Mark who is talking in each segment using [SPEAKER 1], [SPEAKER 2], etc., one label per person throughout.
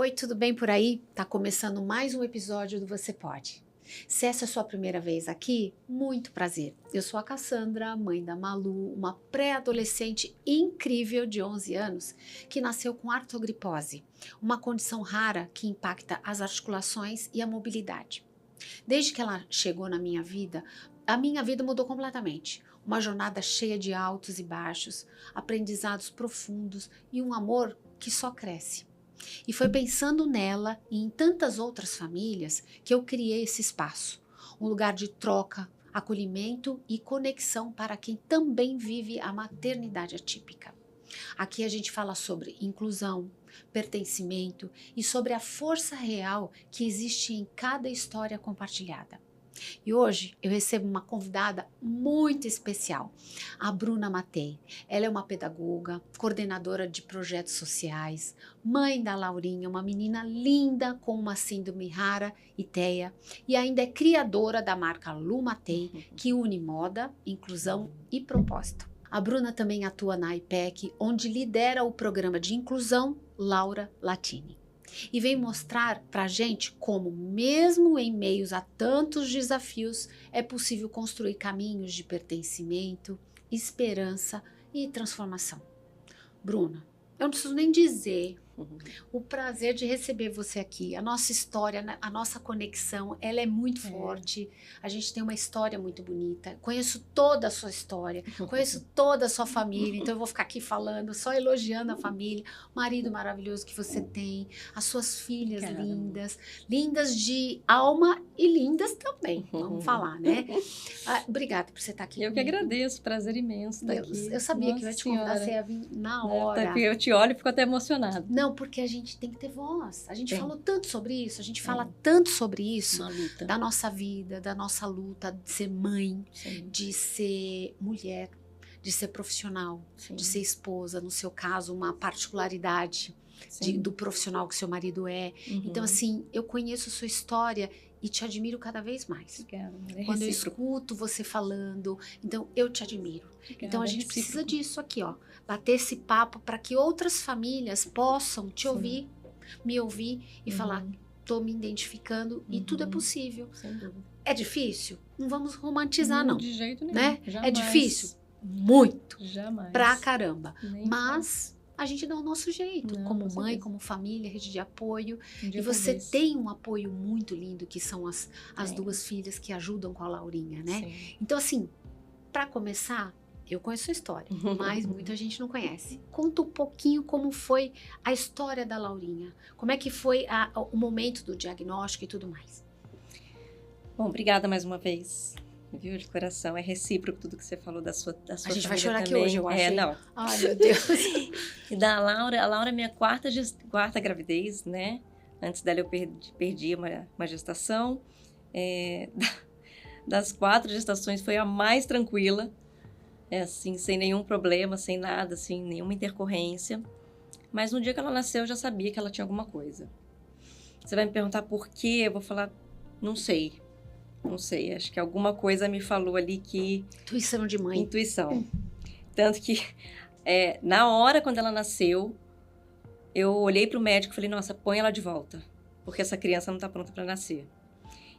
[SPEAKER 1] Oi, tudo bem por aí? Tá começando mais um episódio do Você Pode. Se essa é a sua primeira vez aqui, muito prazer. Eu sou a Cassandra, mãe da Malu, uma pré-adolescente incrível de 11 anos que nasceu com artrogripose, uma condição rara que impacta as articulações e a mobilidade. Desde que ela chegou na minha vida, a minha vida mudou completamente. Uma jornada cheia de altos e baixos, aprendizados profundos e um amor que só cresce. E foi pensando nela e em tantas outras famílias que eu criei esse espaço, um lugar de troca, acolhimento e conexão para quem também vive a maternidade atípica. Aqui a gente fala sobre inclusão, pertencimento e sobre a força real que existe em cada história compartilhada. E hoje eu recebo uma convidada muito especial, a Bruna Matei. Ela é uma pedagoga, coordenadora de projetos sociais, mãe da Laurinha, uma menina linda com uma síndrome rara e TEA, e ainda é criadora da marca Lu Matei, que une moda, inclusão e propósito. A Bruna também atua na IPEC, onde lidera o programa de inclusão Laura Latini. E vem mostrar pra gente como, mesmo em meios a tantos desafios, é possível construir caminhos de pertencimento, esperança e transformação. Bruna, eu não preciso nem dizer o prazer de receber você aqui. A nossa história, a nossa conexão, ela é muito forte. A gente tem uma história muito bonita. Conheço toda a sua história, conheço toda a sua família. Então eu vou ficar aqui falando, só elogiando a família, o marido maravilhoso que você tem, as suas filhas lindas, lindas de alma e lindas também, vamos falar, né? Obrigada por você estar aqui
[SPEAKER 2] Eu
[SPEAKER 1] comigo.
[SPEAKER 2] que agradeço, prazer imenso estar aqui.
[SPEAKER 1] Eu sabia que eu ia te convidar, você ia vir na hora.
[SPEAKER 2] Eu te olho e fico até emocionada.
[SPEAKER 1] Não, porque a gente tem que ter voz. A gente falou tanto sobre isso, a gente fala tanto sobre isso, da nossa vida, da nossa luta de ser mãe, de ser mulher, de ser profissional, de ser esposa, no seu caso, uma particularidade do profissional que seu marido é. Então, assim, eu conheço a sua história e te admiro cada vez mais.
[SPEAKER 2] Obrigada.
[SPEAKER 1] Quando eu escuto você falando, então eu te admiro.
[SPEAKER 2] Obrigada,
[SPEAKER 1] então a gente precisa disso aqui, ó, bater esse papo para que outras famílias possam te ouvir, me ouvir e falar, tô me identificando e tudo é possível.
[SPEAKER 2] Sem dúvida.
[SPEAKER 1] É difícil? Não vamos romantizar, não.
[SPEAKER 2] De jeito nenhum.
[SPEAKER 1] Né?
[SPEAKER 2] Jamais.
[SPEAKER 1] É difícil? Muito.
[SPEAKER 2] Jamais.
[SPEAKER 1] Pra caramba.
[SPEAKER 2] Nem
[SPEAKER 1] Mas a gente dá o nosso jeito,
[SPEAKER 2] Não,
[SPEAKER 1] como
[SPEAKER 2] com
[SPEAKER 1] mãe,
[SPEAKER 2] certeza.
[SPEAKER 1] como família, rede de apoio.
[SPEAKER 2] Um dia
[SPEAKER 1] E
[SPEAKER 2] por
[SPEAKER 1] você
[SPEAKER 2] vez.
[SPEAKER 1] tem um apoio muito lindo, que são as duas filhas que ajudam com a Laurinha, né?
[SPEAKER 2] Sim.
[SPEAKER 1] Então, assim, para começar, eu conheço a história, mas muita gente não conhece. Conta um pouquinho como foi a história da Laurinha. Como é que foi o momento do diagnóstico e tudo mais.
[SPEAKER 2] Bom, obrigada mais uma vez. Viu, de coração, é recíproco tudo que você falou da sua
[SPEAKER 1] A gente vai
[SPEAKER 2] família
[SPEAKER 1] chorar aqui
[SPEAKER 2] também.
[SPEAKER 1] hoje, eu acho.
[SPEAKER 2] Não.
[SPEAKER 1] Ai, meu Deus.
[SPEAKER 2] E da Laura, a Laura é minha quarta gravidez, né? Antes dela eu perdi uma gestação. Das 4 gestações foi a mais tranquila, assim, sem nenhum problema, sem nada, assim, nenhuma intercorrência. Mas no dia que ela nasceu eu já sabia que ela tinha alguma coisa. Você vai me perguntar por quê? Eu vou falar, não sei. Não sei, acho que alguma coisa me falou ali que...
[SPEAKER 1] Intuição de mãe.
[SPEAKER 2] Intuição. Tanto que, na hora quando ela nasceu, eu olhei pro médico e falei, nossa, põe ela de volta, porque essa criança não tá pronta para nascer.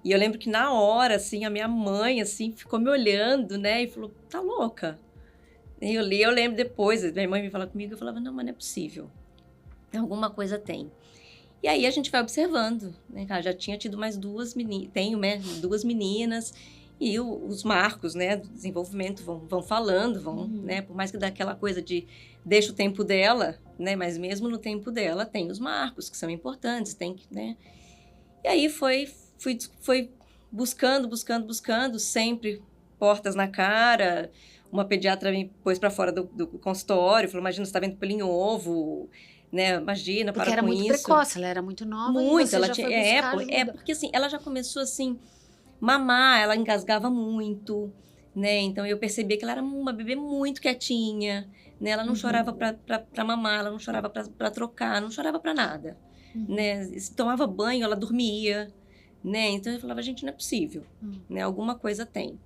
[SPEAKER 2] E eu lembro que na hora, assim, a minha mãe, assim, ficou me olhando, né, e falou, tá louca? E eu lembro depois, minha mãe me falava comigo, eu falava, não, mas não é possível. Alguma coisa tem. E aí a gente vai observando, né? Já tinha tido mais 2 meninas, tenho, né, 2 meninas, e os marcos, né, do desenvolvimento vão falando, né, por mais que dá aquela coisa de deixa o tempo dela, né, mas mesmo no tempo dela tem os marcos que são importantes, tem que, né. E aí fui buscando, sempre portas na cara. Uma pediatra me pôs para fora do consultório, falou, imagina, você tá vendo pelo em ovo, né, imagina,
[SPEAKER 1] Porque
[SPEAKER 2] para
[SPEAKER 1] era
[SPEAKER 2] com
[SPEAKER 1] muito
[SPEAKER 2] isso.
[SPEAKER 1] precoce, ela era muito nova.
[SPEAKER 2] Muito,
[SPEAKER 1] e você
[SPEAKER 2] ela
[SPEAKER 1] já
[SPEAKER 2] tinha,
[SPEAKER 1] foi buscar ajuda.
[SPEAKER 2] porque assim, ela já começou assim, mamar, ela engasgava muito, né, então eu percebia que ela era uma bebê muito quietinha, né, ela não chorava pra mamar, ela não chorava pra trocar, não chorava pra nada, né, se tomava banho, ela dormia, né, então eu falava, gente, não é possível, né, alguma coisa tem.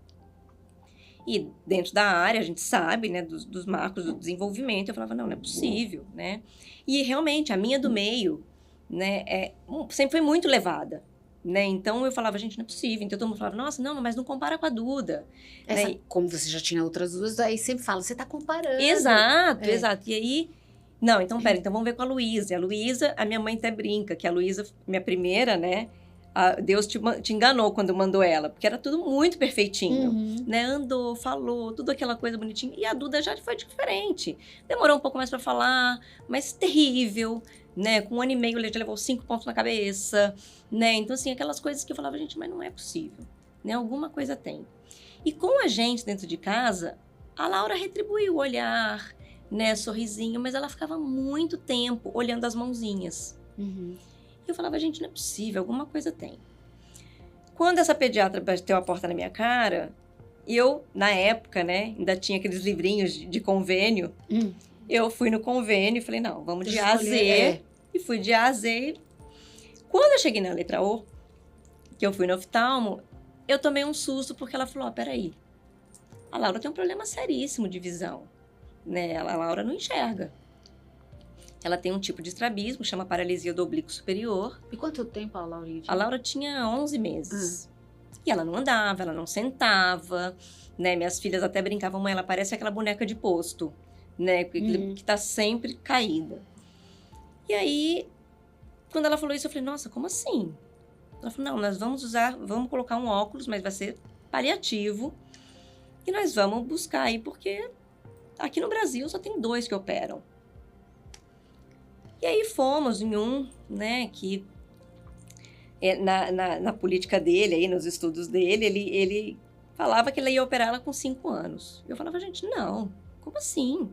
[SPEAKER 2] E dentro da área, a gente sabe, né, dos marcos do desenvolvimento, eu falava, não é possível, né? E realmente, a minha do meio, né? Sempre foi muito levada. Né? Então, eu falava, gente, não é possível. Então, todo mundo falava, nossa, não, mas não compara com a Duda. Né?
[SPEAKER 1] Como você já tinha outras duas, aí sempre fala, você tá comparando.
[SPEAKER 2] Exato, exato. E aí, não, então, pera, então vamos ver com a Luísa. A Luísa, a minha mãe até brinca, que a Luísa, minha primeira, né? Deus te enganou quando mandou ela, porque era tudo muito perfeitinho, né? Andou, falou, tudo aquela coisa bonitinha. E a Duda já foi diferente. Demorou um pouco mais para falar, mas terrível, né? Com 1 ano e meio, ele já levou 5 pontos na cabeça, né? Então, assim, aquelas coisas que eu falava, gente, mas não é possível, né? Alguma coisa tem. E com a gente dentro de casa, a Laura retribuiu o olhar, né? Sorrisinho, mas ela ficava muito tempo olhando as mãozinhas. E eu falava, gente, não é possível, alguma coisa tem. Quando essa pediatra bateu a porta na minha cara, eu, na época, né, ainda tinha aqueles livrinhos de convênio, eu fui no convênio e falei, não, vamos de A a Z. E fui de A a Z. Quando eu cheguei na letra O, que eu fui no oftalmo, eu tomei um susto, porque ela falou, peraí, a Laura tem um problema seríssimo de visão, né, a Laura não enxerga. Ela tem um tipo de estrabismo, chama paralisia do oblíquo superior.
[SPEAKER 1] E quanto tempo a Laurinha tinha?
[SPEAKER 2] A Laura tinha 11 meses. E ela não andava, ela não sentava, né? Minhas filhas até brincavam, mãe, ela parece aquela boneca de posto, né? Que tá sempre caída. E aí, quando ela falou isso, eu falei, nossa, como assim? Ela falou, não, nós vamos colocar um óculos, mas vai ser paliativo. E nós vamos buscar aí, porque aqui no Brasil só tem 2 que operam. E aí fomos em um, né, que na política dele, aí, nos estudos dele, ele falava que ele ia operar ela com 5 anos. Eu falava, gente, não, como assim?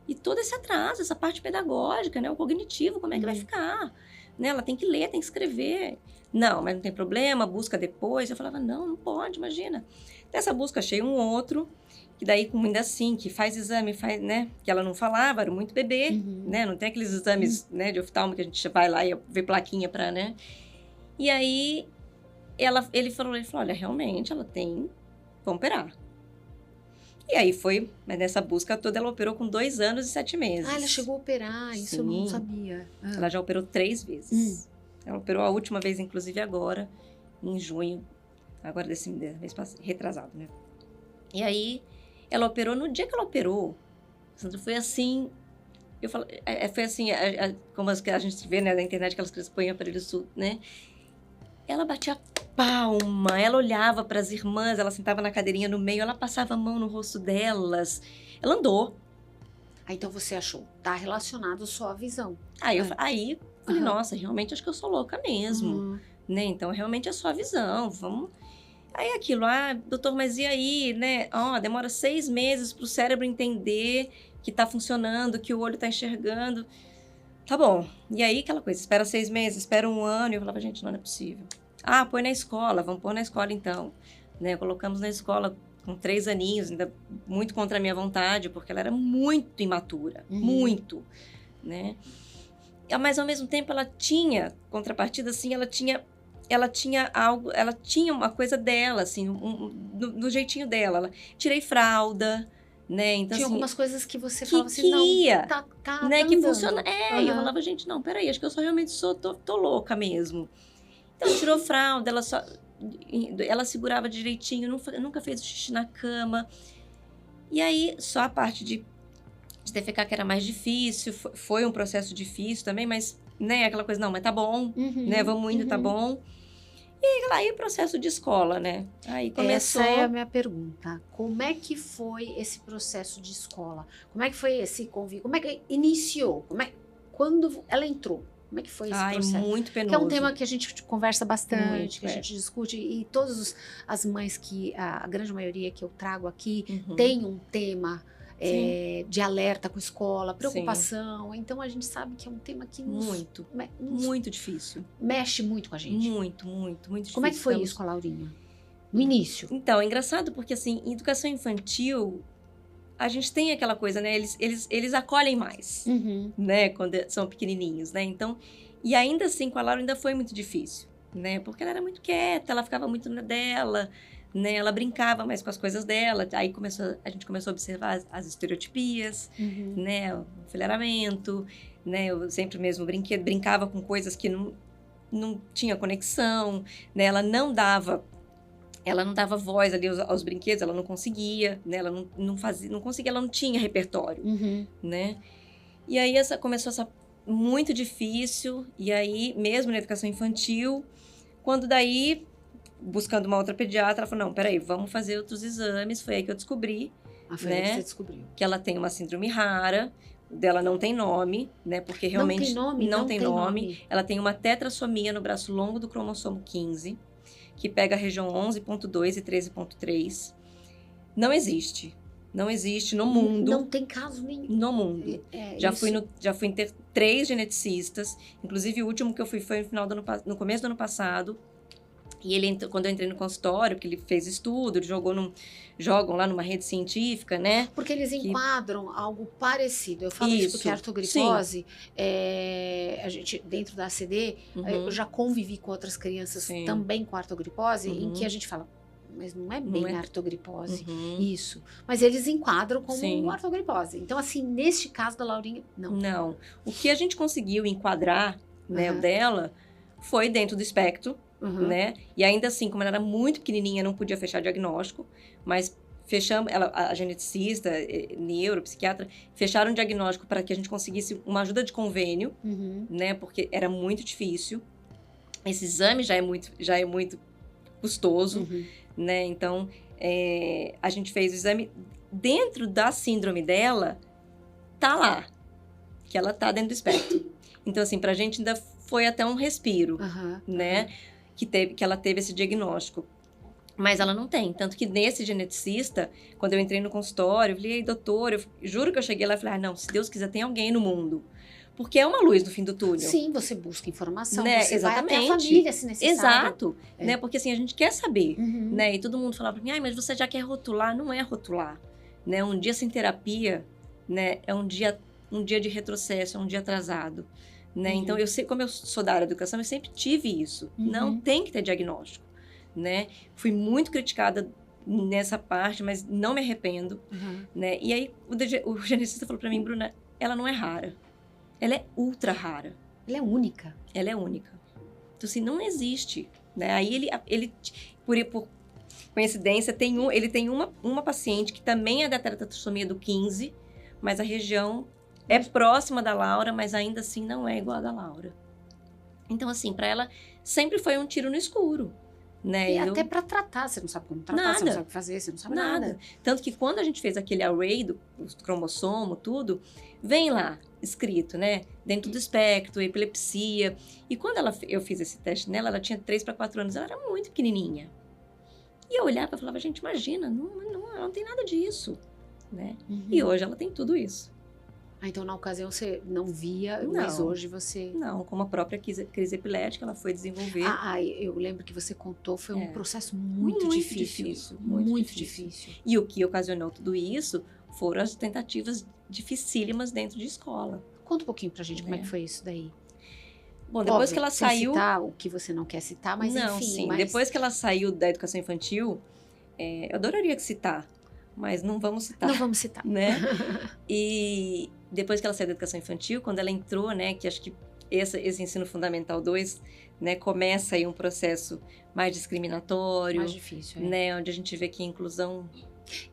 [SPEAKER 2] E todo esse atraso, essa parte pedagógica, né, o cognitivo, como é que vai ficar? Né, ela tem que ler, tem que escrever. Não, mas não tem problema, busca depois. Eu falava, não pode, imagina. Nessa busca achei um outro, que daí, ainda assim, que faz exame, né? Que ela não falava, era muito bebê, né? Não tem aqueles exames, né, de oftalmo que a gente vai lá e vê plaquinha pra, né? E aí, ele falou, olha, realmente, ela tem... Vamos operar. E aí foi, mas nessa busca toda, ela operou com 2 anos e 7 meses.
[SPEAKER 1] Ela chegou a operar, isso eu não sabia.
[SPEAKER 2] Ela já operou 3 vezes. Ela operou a última vez, inclusive, agora, em junho. Agora, desse mês retrasado, né? E aí... Ela operou, no dia que ela operou, Sandra, foi assim, eu falo, foi assim, como a gente vê, né, na internet, aquelas crianças põem aparelho sul, né? Ela batia palma, ela olhava para as irmãs, ela sentava na cadeirinha no meio, ela passava a mão no rosto delas, ela andou.
[SPEAKER 1] Então você achou, tá relacionado só à visão.
[SPEAKER 2] Aí eu falei, nossa, realmente acho que eu sou louca mesmo, né? Então realmente é só a visão, vamos... Aí aquilo, doutor, mas e aí, né? Demora 6 meses para o cérebro entender que tá funcionando, que o olho tá enxergando. Tá bom. E aí aquela coisa, espera 6 meses, espera 1 ano. E eu falava, gente, não é possível. Põe na escola, vamos pôr na escola então. Né? Colocamos na escola com 3 aninhos, ainda muito contra a minha vontade, porque ela era muito imatura, muito, né? Mas ao mesmo tempo ela tinha, contrapartida, assim, ela tinha algo, ela tinha uma coisa dela, assim, do jeitinho dela. Tirei fralda, né? Então,
[SPEAKER 1] tinha
[SPEAKER 2] assim,
[SPEAKER 1] algumas coisas que você falava assim, tá
[SPEAKER 2] né?
[SPEAKER 1] Tá
[SPEAKER 2] que
[SPEAKER 1] andando.
[SPEAKER 2] funciona. E eu falava, gente, não, peraí, acho que eu só realmente tô louca mesmo. Então, tirou fralda, ela segurava direitinho, nunca fez o xixi na cama. E aí, só a parte de defecar que era mais difícil, foi um processo difícil também, mas, né, aquela coisa, não, mas tá bom, né, vamos indo, tá bom. E aí, processo de escola, né? Aí começou...
[SPEAKER 1] Essa é a minha pergunta. Como é que foi esse processo de escola? Como é que foi esse convívio? Como é que iniciou? Quando ela entrou? Como é que foi esse processo?
[SPEAKER 2] Muito penoso.
[SPEAKER 1] Que é um tema que a gente conversa bastante,
[SPEAKER 2] muito,
[SPEAKER 1] que a gente discute. E todas as mães a grande maioria que eu trago aqui, tem um tema... de alerta com escola, preocupação. Sim. Então, a gente sabe que é um tema que
[SPEAKER 2] muito difícil.
[SPEAKER 1] Mexe muito com a gente.
[SPEAKER 2] Muito difícil.
[SPEAKER 1] Como é que foi isso com a Laurinha? No início?
[SPEAKER 2] Então, é engraçado porque, assim, em educação infantil, a gente tem aquela coisa, né? Eles acolhem mais, né? Quando são pequenininhos, né? Então, e ainda assim, com a Laura ainda foi muito difícil, né? Porque ela era muito quieta, ela ficava muito na dela, né? Ela brincava mais com as coisas dela. Aí a gente começou a observar as estereotipias, né? O enfileiramento, né? Eu sempre mesmo brincava com coisas que não tinha conexão, né? Ela não dava voz ali aos brinquedos, ela não conseguia, né? Ela não conseguia, ela não tinha repertório, né? E aí começou essa muito difícil, e aí mesmo na educação infantil, quando daí, buscando uma outra pediatra, ela falou, não, peraí, vamos fazer outros exames, foi aí que eu descobri,
[SPEAKER 1] Foi aí que você descobriu.
[SPEAKER 2] Que ela tem uma síndrome rara, dela não tem nome, né, porque realmente não tem nome. Ela tem uma tetrassomia no braço longo do cromossomo 15, que pega a região 11.2 e 13.3. Não existe no mundo.
[SPEAKER 1] Não tem caso nenhum.
[SPEAKER 2] No mundo. Já fui ter 3 geneticistas. Inclusive, o último que eu fui foi no começo do ano passado. E ele, quando eu entrei no consultório, que ele fez estudo, ele jogam lá numa rede científica, né?
[SPEAKER 1] Porque eles enquadram algo parecido. Eu falo isso porque a artrogripose, a gente, dentro da ACD, eu já convivi com outras crianças também com artrogripose, em que a gente fala, mas não é bem artrogripose, isso. Mas eles enquadram como artrogripose. Então, assim, neste caso da Laurinha, não.
[SPEAKER 2] Não. O que a gente conseguiu enquadrar, né, dela, foi dentro do espectro, né? E ainda assim, como ela era muito pequenininha, não podia fechar diagnóstico, mas fechamos, a geneticista, neuropsiquiatra, fecharam o diagnóstico para que a gente conseguisse uma ajuda de convênio, né? Porque era muito difícil. Esse exame já é muito custoso, né? Então, a gente fez o exame dentro da síndrome dela, tá lá, que ela tá dentro do espectro. Então, assim, pra gente ainda foi até um respiro, né? Que ela teve esse diagnóstico. Mas ela não tem. Tanto que nesse geneticista, quando eu entrei no consultório, eu falei, ei, doutor, eu juro que eu cheguei lá e falei, não, se Deus quiser, tem alguém no mundo. Porque é uma luz no fim do túnel.
[SPEAKER 1] Sim, você busca informação,
[SPEAKER 2] né?
[SPEAKER 1] Você vai até a família, se necessário.
[SPEAKER 2] Exato, né? Porque assim, a gente quer saber, né? E todo mundo falava pra mim, mas você já quer rotular? Não é rotular, né? Um dia sem terapia, né? É um dia de retrocesso, é um dia atrasado, né? Então, como eu sou da área da educação, eu sempre tive isso. Não tem que ter diagnóstico, né? Fui muito criticada nessa parte, mas não me arrependo, né? E aí, o geneticista falou pra mim, Bruna, ela não é rara. Ela é ultra rara.
[SPEAKER 1] Ela é única.
[SPEAKER 2] Ela é única. Então, assim, não existe, né? Aí ele por coincidência, ele tem uma paciente que também é da tetrassomia do 15, mas a região é próxima da Laura, mas ainda assim não é igual a da Laura. Então, assim, para ela sempre foi um tiro no escuro, né?
[SPEAKER 1] E até para tratar, você não sabe como tratar, você não sabe o que fazer, você não sabe nada.
[SPEAKER 2] Tanto que quando a gente fez aquele array do cromossomo, tudo, vem lá escrito, né? Dentro do espectro, epilepsia. E quando eu fiz esse teste nela, ela tinha 3 para 4 anos, ela era muito pequenininha. E eu olhava e falava, gente, imagina, ela não tem nada disso, né? E hoje ela tem tudo isso.
[SPEAKER 1] Então, na ocasião, você não via, mas hoje você...
[SPEAKER 2] Não, como a própria crise epilética, ela foi desenvolver.
[SPEAKER 1] Eu lembro que você contou, foi um processo muito difícil. Muito difícil.
[SPEAKER 2] E o que ocasionou tudo isso foram as tentativas dificílimas dentro de escola.
[SPEAKER 1] Conta um pouquinho pra gente como é que foi isso daí.
[SPEAKER 2] Bom, depois que ela saiu...
[SPEAKER 1] citar o que você não quer citar, mas
[SPEAKER 2] não,
[SPEAKER 1] enfim...
[SPEAKER 2] Sim, depois que ela saiu da educação infantil, eu adoraria citar, mas não vamos citar.
[SPEAKER 1] Não vamos citar.
[SPEAKER 2] Né? E depois que ela saiu da educação infantil, quando ela entrou, né, que acho que esse ensino fundamental 2, né, começa aí um processo mais discriminatório.
[SPEAKER 1] Mais difícil,
[SPEAKER 2] né, onde a gente vê que a inclusão...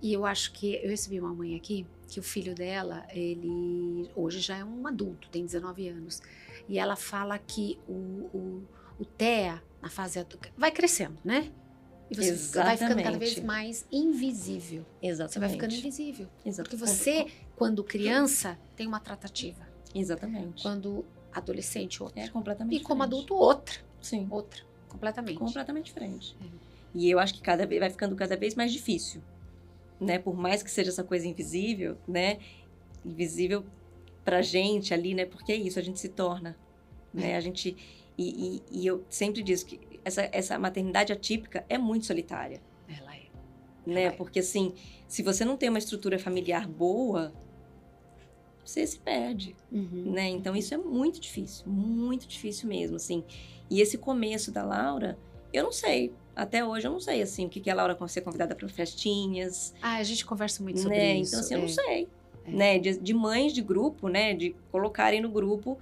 [SPEAKER 1] E eu acho que, eu recebi uma mãe aqui, que o filho dela, ele hoje já é um adulto, tem 19 anos, e ela fala que o TEA, na fase adulta, vai crescendo, né? E você vai ficando cada vez mais invisível.
[SPEAKER 2] Exatamente.
[SPEAKER 1] Você vai ficando invisível.
[SPEAKER 2] Exatamente.
[SPEAKER 1] Porque você, quando criança, tem uma tratativa.
[SPEAKER 2] Exatamente.
[SPEAKER 1] Quando adolescente, outra.
[SPEAKER 2] É completamente
[SPEAKER 1] E como
[SPEAKER 2] diferente.
[SPEAKER 1] adulto, outra.
[SPEAKER 2] Sim.
[SPEAKER 1] Outra. Completamente.
[SPEAKER 2] Completamente diferente. E eu acho que vai ficando cada vez mais difícil, né? Por mais que seja essa coisa invisível, né? Invisível pra gente ali, né? Porque é isso, a gente se torna, né? A gente... E eu sempre digo que essa maternidade atípica é muito solitária.
[SPEAKER 1] Ela é.
[SPEAKER 2] Né? Porque, assim, se você não tem uma estrutura familiar boa, você se perde,
[SPEAKER 1] Uhum.
[SPEAKER 2] né? Então, isso é muito difícil mesmo, assim. E esse começo da Laura, eu não sei. Até hoje eu não sei, assim, o que é a Laura ser convidada para festinhas,
[SPEAKER 1] Ah, a gente conversa muito sobre
[SPEAKER 2] né?
[SPEAKER 1] isso.
[SPEAKER 2] Então, assim, eu não sei.
[SPEAKER 1] É.
[SPEAKER 2] Né? De mães de grupo, né? De colocarem no grupo.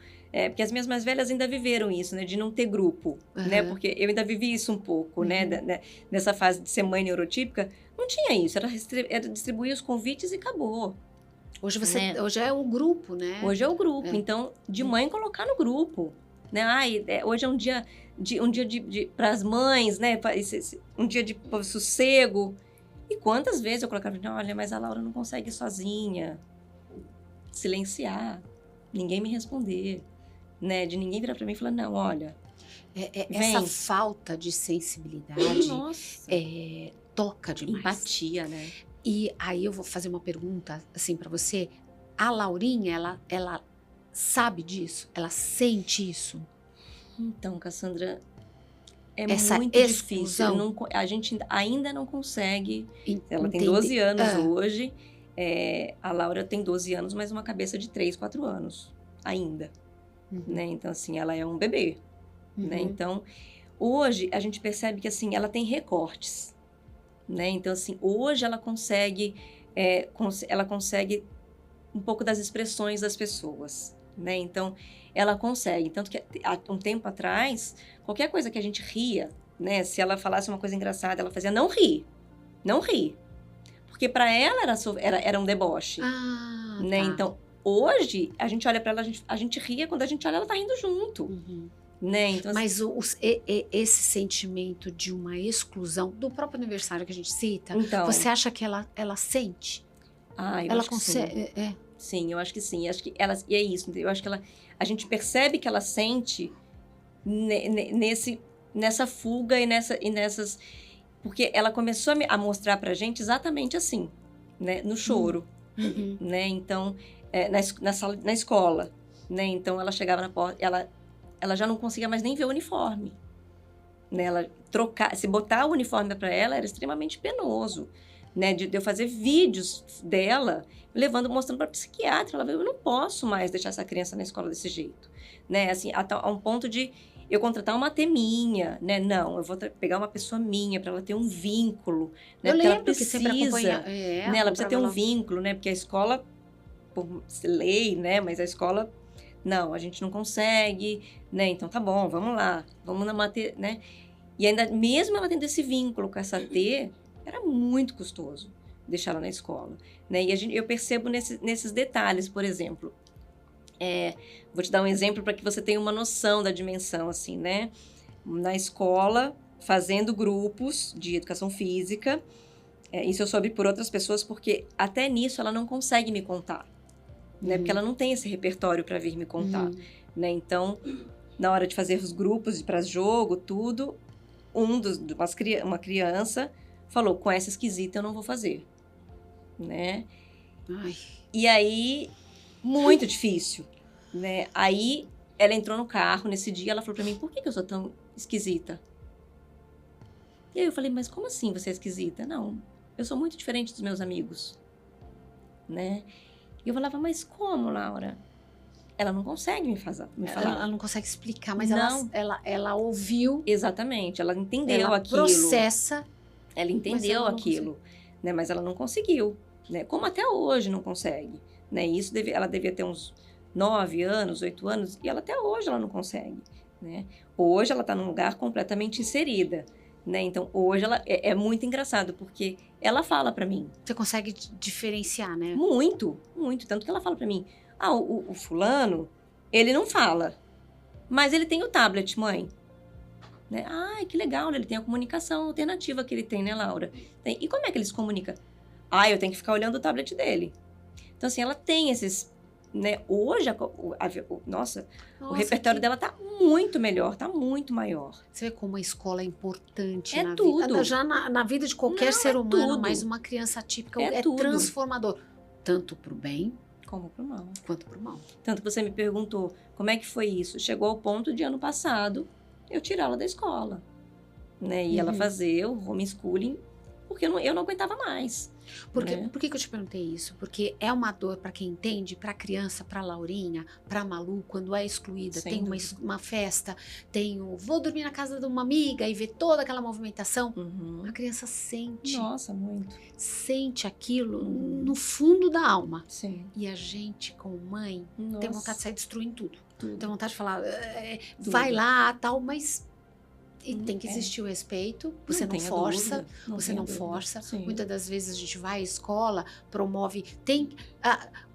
[SPEAKER 2] Porque as minhas mais velhas ainda viveram isso, né? De não ter grupo, né?
[SPEAKER 1] Uhum.
[SPEAKER 2] Porque eu ainda vivi isso um pouco, né?
[SPEAKER 1] Uhum.
[SPEAKER 2] Nessa fase de ser mãe neurotípica. Não tinha isso. Era distribuir os convites e acabou.
[SPEAKER 1] Hoje
[SPEAKER 2] Né?
[SPEAKER 1] hoje é o grupo, né?
[SPEAKER 2] Hoje é o grupo.
[SPEAKER 1] É.
[SPEAKER 2] Então, de mãe colocar no grupo. Né? Hoje é um dia para as mães, né? Um dia de sossego. E quantas vezes eu colocava, olha, mas a Laura não consegue ir sozinha. Silenciar. Ninguém me responder. Né? De ninguém virar para mim e falar, não, olha...
[SPEAKER 1] Essa falta de sensibilidade
[SPEAKER 2] Nossa.
[SPEAKER 1] Toca demais.
[SPEAKER 2] Empatia, né?
[SPEAKER 1] E aí eu vou fazer uma pergunta assim para você. A Laurinha, ela sabe disso? Ela sente isso?
[SPEAKER 2] Então, Cassandra,
[SPEAKER 1] Essa
[SPEAKER 2] muito
[SPEAKER 1] exclusão?
[SPEAKER 2] difícil. A gente ainda não consegue. Ela tem
[SPEAKER 1] Entender.
[SPEAKER 2] 12 anos hoje. A Laura tem 12 anos, mas uma cabeça de 3, 4 anos ainda.
[SPEAKER 1] Uhum.
[SPEAKER 2] Né? Então, assim, ela é um bebê.
[SPEAKER 1] Uhum.
[SPEAKER 2] Né? Então, hoje a gente percebe que assim, ela tem recortes. Né? Então, assim, hoje ela consegue um pouco das expressões das pessoas, né? Então, ela consegue. Tanto que, há um tempo atrás, qualquer coisa que a gente ria, né? Se ela falasse uma coisa engraçada, ela fazia não ri. Não ri. Porque para ela era um deboche. Né?
[SPEAKER 1] Tá.
[SPEAKER 2] Então, hoje, a gente olha para ela, a gente ria, quando a gente olha, ela tá rindo junto.
[SPEAKER 1] Uhum.
[SPEAKER 2] Né? Então,
[SPEAKER 1] mas esse sentimento de uma exclusão do próprio aniversário que a gente cita,
[SPEAKER 2] então,
[SPEAKER 1] você acha que ela sente?
[SPEAKER 2] eu
[SPEAKER 1] ela
[SPEAKER 2] acho
[SPEAKER 1] consegue?
[SPEAKER 2] Que sim. Sim, eu acho que sim. Acho que ela, e é isso. Eu acho que a gente percebe que ela sente nessa fuga e nessas, porque ela começou a mostrar pra gente exatamente assim, né, no choro, né? Então, na escola, né? Então ela chegava na porta, ela já não conseguia mais nem ver o uniforme. Né? Ela se botar o uniforme para ela era extremamente penoso. Né? De eu fazer vídeos dela, mostrando para a psiquiatra. Ela falou, eu não posso mais deixar essa criança na escola desse jeito. Né? Assim, a um ponto de eu contratar uma AT minha, né? Não, eu vou pegar uma pessoa minha para ela ter um vínculo. Né?
[SPEAKER 1] Eu
[SPEAKER 2] porque
[SPEAKER 1] lembro
[SPEAKER 2] ela precisa,
[SPEAKER 1] que sempre acompanha.
[SPEAKER 2] né? Ela precisa ter um vínculo, né? Porque a escola, por lei, né? Mas a escola... Não, a gente não consegue, né? Então tá bom, vamos lá, vamos na matéria, né? E ainda mesmo ela tendo esse vínculo com essa T, era muito custoso deixar ela na escola, né? E eu percebo nesses detalhes, por exemplo. Vou te dar um exemplo para que você tenha uma noção da dimensão, assim, né? Na escola, fazendo grupos de educação física, isso eu soube por outras pessoas, porque até nisso ela não consegue me contar. Né? Porque ela não tem esse repertório para vir me contar, né? Então, na hora de fazer os grupos para jogo, tudo, uma criança falou, com essa esquisita eu não vou fazer, né?
[SPEAKER 1] Ai.
[SPEAKER 2] E aí, muito difícil, né? Aí, ela entrou no carro, nesse dia, ela falou para mim, por que eu sou tão esquisita? E aí eu falei, mas como assim você é esquisita? Não, eu sou muito diferente dos meus amigos, né? E eu falava, mas como, Laura? Ela não consegue me falar.
[SPEAKER 1] Ela não consegue explicar, mas
[SPEAKER 2] não.
[SPEAKER 1] ela ouviu.
[SPEAKER 2] Exatamente, ela entendeu
[SPEAKER 1] ela
[SPEAKER 2] aquilo.
[SPEAKER 1] Processa.
[SPEAKER 2] Ela entendeu aquilo, né? Mas ela não conseguiu, né? Como até hoje não consegue, né? Isso ela devia ter uns 9 anos, 8 anos, e ela até hoje ela não consegue, né? Hoje ela está num lugar completamente inserida. Né? Então, hoje ela é muito engraçado, porque ela fala pra mim.
[SPEAKER 1] Você consegue diferenciar, né?
[SPEAKER 2] Muito, muito. Tanto que ela fala pra mim, o fulano, ele não fala, mas ele tem o tablet, mãe. Né? Ai, que legal, ele tem a comunicação alternativa que ele tem, né, Laura? E como é que ele se comunica? Eu tenho que ficar olhando o tablet dele. Então, assim, ela tem esses... Né? Hoje, nossa, o repertório dela tá muito melhor, tá muito maior.
[SPEAKER 1] Você vê como a escola é importante
[SPEAKER 2] na
[SPEAKER 1] vida.
[SPEAKER 2] Tudo.
[SPEAKER 1] Já na vida de qualquer ser humano, mas uma criança atípica é transformador. Tanto pro bem...
[SPEAKER 2] Como pro mal.
[SPEAKER 1] Quanto pro mal.
[SPEAKER 2] Tanto que você me perguntou, como é que foi isso? Chegou ao ponto de ano passado, eu tirá-la da escola. Né? E ela fazer o homeschooling porque eu não aguentava mais.
[SPEAKER 1] Porque,
[SPEAKER 2] né?
[SPEAKER 1] por que eu te perguntei isso? Porque é uma dor para quem entende, para a criança, para a Laurinha, para a Malu, quando é excluída,
[SPEAKER 2] Sem
[SPEAKER 1] tem
[SPEAKER 2] dúvida.
[SPEAKER 1] uma festa, vou dormir na casa de uma amiga e ver toda aquela movimentação.
[SPEAKER 2] Uhum.
[SPEAKER 1] A criança sente
[SPEAKER 2] Nossa, muito.
[SPEAKER 1] aquilo
[SPEAKER 2] Uhum.
[SPEAKER 1] no fundo da alma.
[SPEAKER 2] Sim.
[SPEAKER 1] E a gente, como mãe,
[SPEAKER 2] Nossa.
[SPEAKER 1] tem vontade de sair destruindo tudo.
[SPEAKER 2] Tudo.
[SPEAKER 1] Tem vontade de falar,
[SPEAKER 2] Tudo.
[SPEAKER 1] vai lá, tal, mas... E tem que
[SPEAKER 2] É.
[SPEAKER 1] existir o respeito, você não
[SPEAKER 2] tenha
[SPEAKER 1] força,
[SPEAKER 2] dúvida,
[SPEAKER 1] você
[SPEAKER 2] tenha
[SPEAKER 1] não
[SPEAKER 2] dúvida.
[SPEAKER 1] força.
[SPEAKER 2] Sim.
[SPEAKER 1] Muitas das vezes a gente vai à escola, promove,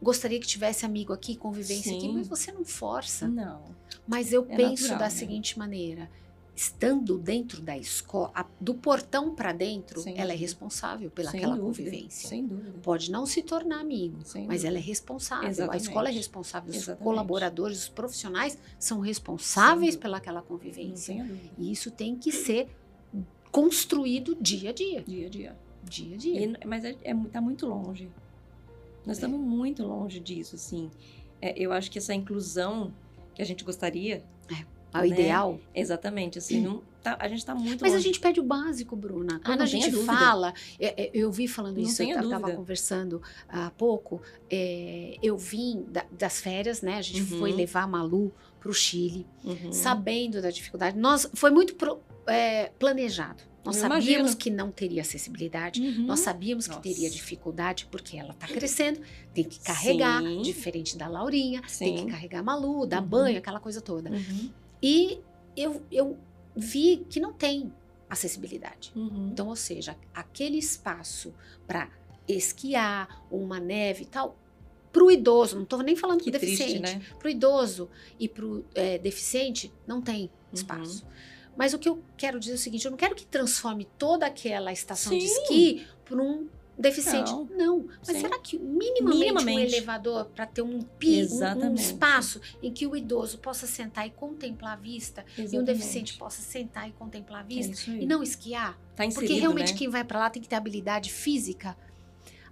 [SPEAKER 1] gostaria que tivesse amigo aqui, convivência aqui,
[SPEAKER 2] Sim.
[SPEAKER 1] mas você não força.
[SPEAKER 2] Não.
[SPEAKER 1] Mas eu
[SPEAKER 2] É
[SPEAKER 1] penso
[SPEAKER 2] natural,
[SPEAKER 1] da
[SPEAKER 2] né?
[SPEAKER 1] seguinte maneira, estando dentro da escola, do portão para dentro,
[SPEAKER 2] Sem
[SPEAKER 1] ela é
[SPEAKER 2] dúvida.
[SPEAKER 1] responsável pela
[SPEAKER 2] Sem
[SPEAKER 1] aquela
[SPEAKER 2] dúvida.
[SPEAKER 1] convivência.
[SPEAKER 2] Sem dúvida.
[SPEAKER 1] Pode não se tornar amigo,
[SPEAKER 2] Sem
[SPEAKER 1] mas
[SPEAKER 2] dúvida.
[SPEAKER 1] ela é responsável. A
[SPEAKER 2] Exatamente.
[SPEAKER 1] escola é responsável, os
[SPEAKER 2] Exatamente.
[SPEAKER 1] colaboradores, os profissionais são responsáveis
[SPEAKER 2] Sem
[SPEAKER 1] pelaquela
[SPEAKER 2] Não
[SPEAKER 1] convivência.
[SPEAKER 2] tenha dúvida.
[SPEAKER 1] E isso tem que ser construído dia a dia.
[SPEAKER 2] Dia a dia.
[SPEAKER 1] Dia a dia.
[SPEAKER 2] Mas tá muito longe. Nós estamos muito longe disso, assim. Eu acho que essa inclusão que a gente gostaria...
[SPEAKER 1] O ideal.
[SPEAKER 2] Exatamente, assim, a gente está muito
[SPEAKER 1] Mas
[SPEAKER 2] longe.
[SPEAKER 1] a gente pede o básico, Bruna. Quando
[SPEAKER 2] não
[SPEAKER 1] a gente
[SPEAKER 2] tenha dúvida.
[SPEAKER 1] fala, eu vi falando
[SPEAKER 2] Não
[SPEAKER 1] isso, eu
[SPEAKER 2] tenha
[SPEAKER 1] estava
[SPEAKER 2] dúvida.
[SPEAKER 1] conversando há pouco, eu vim das férias, né? A gente
[SPEAKER 2] Uhum.
[SPEAKER 1] foi levar a Malu para o Chile,
[SPEAKER 2] Uhum.
[SPEAKER 1] sabendo da dificuldade. Foi muito planejado. Nós
[SPEAKER 2] Eu
[SPEAKER 1] sabíamos
[SPEAKER 2] imagino.
[SPEAKER 1] que não teria acessibilidade,
[SPEAKER 2] Uhum.
[SPEAKER 1] nós sabíamos que
[SPEAKER 2] Nossa.
[SPEAKER 1] teria dificuldade, porque ela está crescendo, tem que carregar,
[SPEAKER 2] Sim.
[SPEAKER 1] diferente da Laurinha, tem
[SPEAKER 2] Sim.
[SPEAKER 1] que carregar a Malu, dar
[SPEAKER 2] Uhum.
[SPEAKER 1] banho, aquela coisa toda.
[SPEAKER 2] Uhum.
[SPEAKER 1] E eu vi que não tem acessibilidade.
[SPEAKER 2] Uhum.
[SPEAKER 1] Então, ou seja, aquele espaço para esquiar, uma neve e tal, para o idoso, não estou nem falando
[SPEAKER 2] Que
[SPEAKER 1] para o deficiente,
[SPEAKER 2] triste, né?
[SPEAKER 1] para o idoso e para o deficiente, não tem espaço. Mas o que eu quero dizer é o seguinte, eu não quero que transforme toda aquela estação de
[SPEAKER 2] Sim.
[SPEAKER 1] esqui por um deficiente.
[SPEAKER 2] Não.
[SPEAKER 1] Não. Mas
[SPEAKER 2] Sim.
[SPEAKER 1] será que minimamente um
[SPEAKER 2] Minimamente.
[SPEAKER 1] elevador para ter um
[SPEAKER 2] Exatamente.
[SPEAKER 1] espaço em que o idoso possa sentar e contemplar a vista e um
[SPEAKER 2] Exatamente.
[SPEAKER 1] deficiente possa sentar e contemplar a
[SPEAKER 2] É
[SPEAKER 1] vista
[SPEAKER 2] isso aí.
[SPEAKER 1] e não esquiar?
[SPEAKER 2] Tá inserido,
[SPEAKER 1] Porque realmente
[SPEAKER 2] né?
[SPEAKER 1] quem vai para lá tem que ter habilidade física.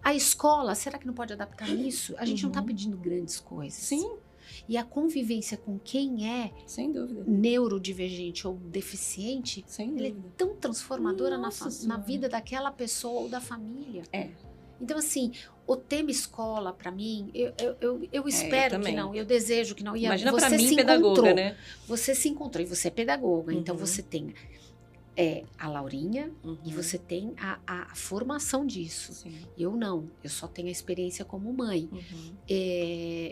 [SPEAKER 1] A escola, será que não pode adaptar isso? A gente não está
[SPEAKER 2] Uhum.
[SPEAKER 1] pedindo grandes coisas.
[SPEAKER 2] Sim,
[SPEAKER 1] E a convivência com quem é
[SPEAKER 2] sem dúvida.
[SPEAKER 1] neurodivergente ou deficiente,
[SPEAKER 2] Sem
[SPEAKER 1] ela é
[SPEAKER 2] dúvida.
[SPEAKER 1] tão transformadora
[SPEAKER 2] Nossa
[SPEAKER 1] na
[SPEAKER 2] Senhora.
[SPEAKER 1] vida daquela pessoa ou da família.
[SPEAKER 2] É.
[SPEAKER 1] Então, assim, o tema escola, para mim, eu espero que
[SPEAKER 2] também.
[SPEAKER 1] não, eu desejo que não. E
[SPEAKER 2] Imagina
[SPEAKER 1] você
[SPEAKER 2] pra mim,
[SPEAKER 1] se
[SPEAKER 2] pedagoga,
[SPEAKER 1] encontrou,
[SPEAKER 2] né?
[SPEAKER 1] Você se encontrou e você é pedagoga, então
[SPEAKER 2] Uhum.
[SPEAKER 1] você tem a Laurinha
[SPEAKER 2] Uhum.
[SPEAKER 1] e você tem a formação disso.
[SPEAKER 2] Sim.
[SPEAKER 1] Eu não, eu só tenho a experiência como mãe.
[SPEAKER 2] Uhum.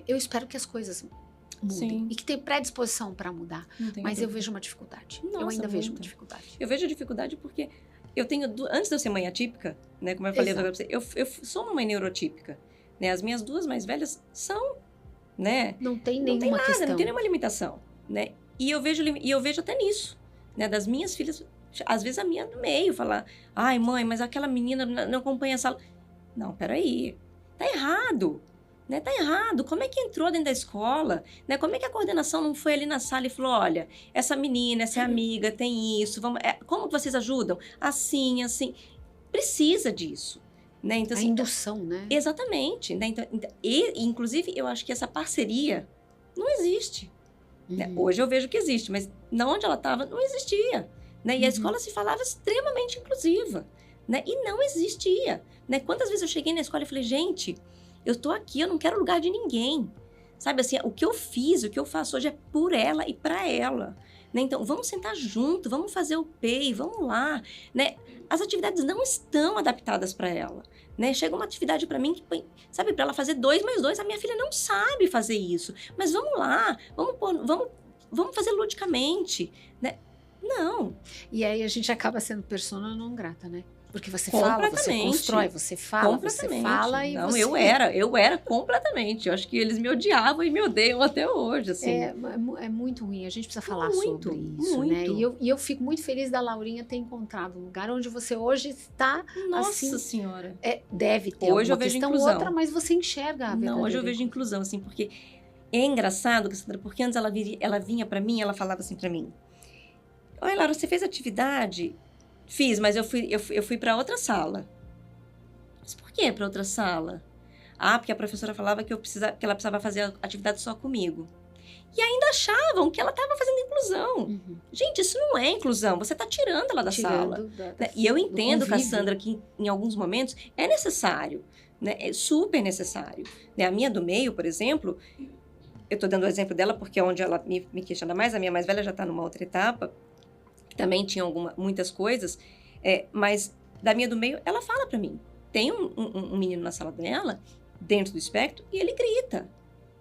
[SPEAKER 1] Eu espero que as coisas mudem
[SPEAKER 2] Sim.
[SPEAKER 1] e que tem predisposição para mudar,
[SPEAKER 2] Não tenho
[SPEAKER 1] mas eu
[SPEAKER 2] dúvida.
[SPEAKER 1] vejo uma dificuldade. eu
[SPEAKER 2] Nossa,
[SPEAKER 1] ainda vejo uma
[SPEAKER 2] muita.
[SPEAKER 1] dificuldade.
[SPEAKER 2] Eu vejo a dificuldade porque eu tenho, antes de eu ser mãe atípica, né, como eu falei
[SPEAKER 1] Exato.
[SPEAKER 2] pra você, eu sou uma mãe neurotípica, né, as minhas duas mais velhas são, né,
[SPEAKER 1] Não tem
[SPEAKER 2] não
[SPEAKER 1] nenhuma
[SPEAKER 2] tem nada,
[SPEAKER 1] questão.
[SPEAKER 2] não tem nenhuma limitação, né, e eu vejo até nisso, né, das minhas filhas, às vezes a minha no meio, falar, ai mãe, mas aquela menina não acompanha a sala, não, peraí, tá errado, né, tá errado, como é que entrou dentro da escola, né, como é que a coordenação não foi ali na sala e falou, olha, essa menina, essa amiga, tem isso, como que vocês ajudam? Assim, precisa disso, né, então
[SPEAKER 1] A
[SPEAKER 2] assim,
[SPEAKER 1] indução, né?
[SPEAKER 2] exatamente, né, então, inclusive eu acho que essa parceria não existe, né?
[SPEAKER 1] Uhum.
[SPEAKER 2] Hoje eu vejo que existe, mas na onde ela estava não existia, né, e a
[SPEAKER 1] Uhum.
[SPEAKER 2] escola se falava extremamente inclusiva, né, e não existia, né, quantas vezes eu cheguei na escola e falei, gente, eu tô aqui, eu não quero lugar de ninguém. Sabe assim, o que eu fiz, o que eu faço hoje é por ela e para ela. Né? Então, vamos sentar junto, vamos fazer o PEI, vamos lá. Né? As atividades não estão adaptadas para ela. Né? Chega uma atividade para mim, que, sabe, para ela fazer 2 mais 2, a minha filha não sabe fazer isso. Mas vamos lá, vamos fazer ludicamente. Né? Não.
[SPEAKER 1] E aí a gente acaba sendo persona não grata, né? Porque você fala, você
[SPEAKER 2] Completamente.
[SPEAKER 1] constrói, você fala e
[SPEAKER 2] não,
[SPEAKER 1] você...
[SPEAKER 2] eu era completamente. Eu acho que eles me odiavam e me odeiam até hoje, assim.
[SPEAKER 1] É muito ruim, a gente precisa falar
[SPEAKER 2] Muito,
[SPEAKER 1] sobre isso,
[SPEAKER 2] muito.
[SPEAKER 1] né? E eu fico muito feliz da Laurinha ter encontrado um lugar onde você hoje está,
[SPEAKER 2] Nossa
[SPEAKER 1] assim,
[SPEAKER 2] Senhora.
[SPEAKER 1] deve ter
[SPEAKER 2] Hoje
[SPEAKER 1] alguma
[SPEAKER 2] eu vejo
[SPEAKER 1] questão ou
[SPEAKER 2] inclusão.
[SPEAKER 1] outra, mas você enxerga a verdadeira
[SPEAKER 2] Não, hoje eu vejo inclusão, assim, porque é engraçado, Cassandra, porque antes ela vinha pra mim, ela falava assim pra mim, olha, Laura, você fez atividade? Fiz, mas eu fui para outra sala. Mas por que para outra sala? Ah, porque a professora falava que ela precisava fazer a atividade só comigo. E ainda achavam que ela estava fazendo inclusão. Gente, isso não é inclusão. Você está tirando ela da sala. Né? E eu entendo, Cassandra, que em alguns momentos é necessário. Né? É super necessário. Né? A minha do meio, por exemplo, eu estou dando o exemplo dela porque é onde ela me questiona mais. A minha mais velha já está numa outra etapa, que também tinha muitas coisas. Mas da minha do meio, ela fala para mim. Tem um menino na sala dela, dentro do espectro, e ele grita.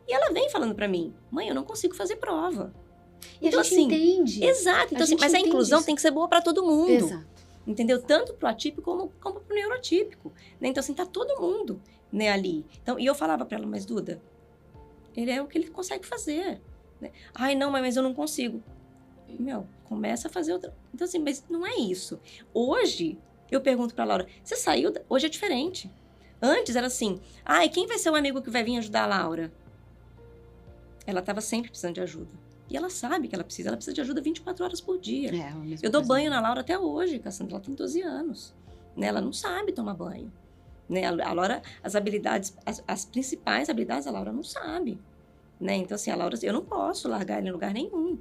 [SPEAKER 2] E ela vem falando para mim, mãe, eu não consigo fazer prova.
[SPEAKER 1] E então, a gente entende.
[SPEAKER 2] Exato. Então, mas a inclusão tem que ser boa para todo mundo.
[SPEAKER 1] Exato.
[SPEAKER 2] Entendeu? Tanto pro atípico como pro neurotípico. Né? Então, assim, tá todo mundo, né, ali. Então, e eu falava para ela, mas Duda, ele é o que ele consegue fazer. Né? Ai, não, mas eu não consigo. Começa a fazer outra. Então, assim, mas não é isso. Hoje, eu pergunto pra Laura, você saiu? Hoje é diferente. Antes era assim, ai, quem vai ser o amigo que vai vir ajudar a Laura? Ela estava sempre precisando de ajuda. E ela sabe que ela precisa de ajuda 24 horas por dia. Eu dou banho na Laura até hoje, Cassandra, ela tem 12 anos. Né? Ela não sabe tomar banho. Né? A Laura, as habilidades, as principais habilidades, a Laura não sabe. Né? Então, assim, a Laura, eu não posso largar ela em lugar nenhum.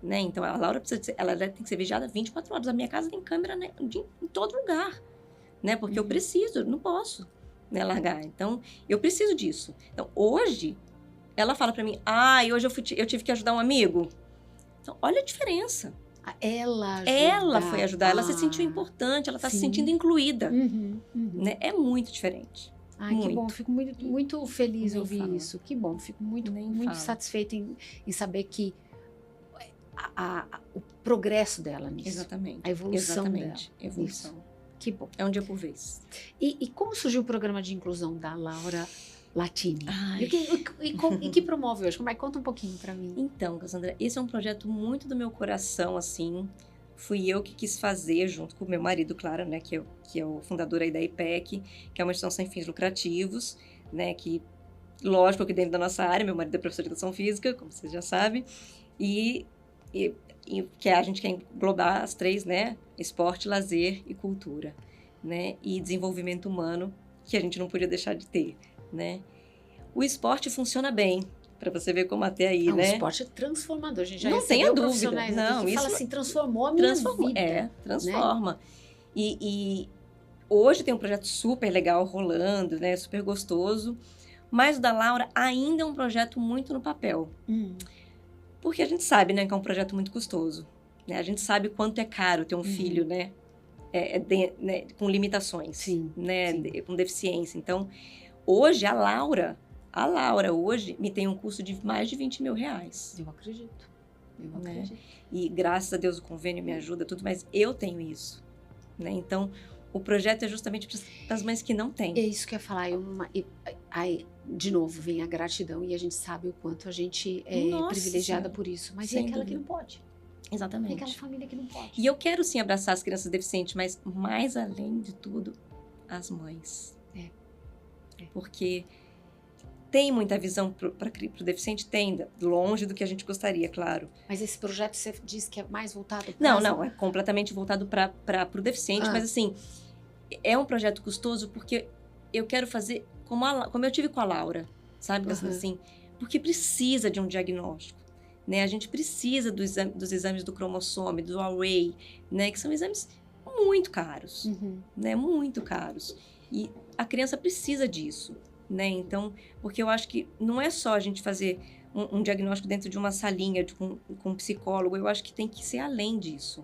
[SPEAKER 2] Né? Então, a Laura ela tem que ser vigiada 24 horas. A minha casa tem câmera, né, em todo lugar. Né? Porque eu preciso, não posso, né, largar. Então, eu preciso disso. Então, hoje, ela fala pra mim, hoje eu tive que ajudar um amigo. Então, olha a diferença. Ela foi ajudar, ela se sentiu importante, ela tá se sentindo incluída. Né? É muito diferente.
[SPEAKER 1] Que bom, fico muito feliz em ouvir isso. Que bom, fico muito satisfeita em saber que o progresso dela nisso.
[SPEAKER 2] Exatamente.
[SPEAKER 1] A evolução dela.
[SPEAKER 2] Evolução.
[SPEAKER 1] Isso. Que bom.
[SPEAKER 2] É um dia por vez.
[SPEAKER 1] E como surgiu o programa de inclusão da Laura Latini? E que promove hoje? Conta um pouquinho para mim.
[SPEAKER 2] Então, Cassandra, esse é um projeto muito do meu coração, assim. Fui eu que quis fazer, junto com o meu marido, claro, né? Que é o fundador aí da IPEC, que é uma instituição sem fins lucrativos, né? Que, lógico, que dentro da nossa área, meu marido é professor de educação física, como vocês já sabem, e que a gente quer englobar as 3, né? Esporte, lazer e cultura, né? E desenvolvimento humano, que a gente não podia deixar de ter. Né? O esporte funciona bem, para você ver como até aí, né?
[SPEAKER 1] O esporte é transformador, a gente já
[SPEAKER 2] não tenha dúvida.
[SPEAKER 1] Não, isso fala assim, transformou a minha vida.
[SPEAKER 2] Transforma. Né? E hoje tem um projeto super legal rolando, né? Super gostoso, mas o da Laura ainda é um projeto muito no papel. Porque a gente sabe, né, que é um projeto muito custoso. Né? A gente sabe quanto é caro ter um filho, né? Né? Com limitações,
[SPEAKER 1] sim,
[SPEAKER 2] né?
[SPEAKER 1] Sim.
[SPEAKER 2] Com deficiência. Então, hoje, a Laura hoje me tem um custo de mais de 20 mil reais.
[SPEAKER 1] Eu acredito.
[SPEAKER 2] Né? E graças a Deus o convênio me ajuda, tudo, mas eu tenho isso. Né? Então, o projeto é justamente para as mães que não têm.
[SPEAKER 1] É isso que eu ia falar. Aí, de novo, vem a gratidão e a gente sabe o quanto a gente é privilegiada por isso. Mas é aquela que não pode.
[SPEAKER 2] Exatamente.
[SPEAKER 1] É aquela família que não pode.
[SPEAKER 2] E eu quero sim abraçar as crianças deficientes, mas mais além de tudo, as mães. Porque tem muita visão para o deficiente, tem, longe do que a gente gostaria, claro.
[SPEAKER 1] Mas esse projeto você diz que é mais voltado para...
[SPEAKER 2] Não, é completamente voltado para o deficiente, mas assim, é um projeto custoso porque eu quero fazer como eu tive com a Laura, sabe? Assim, porque precisa de um diagnóstico, né? A gente precisa dos exames do cromossomo, do array, né? Que são exames muito caros, né? Muito caros. E a criança precisa disso, né? Então, porque eu acho que não é só a gente fazer um diagnóstico dentro de uma salinha com um psicólogo, eu acho que tem que ser além disso,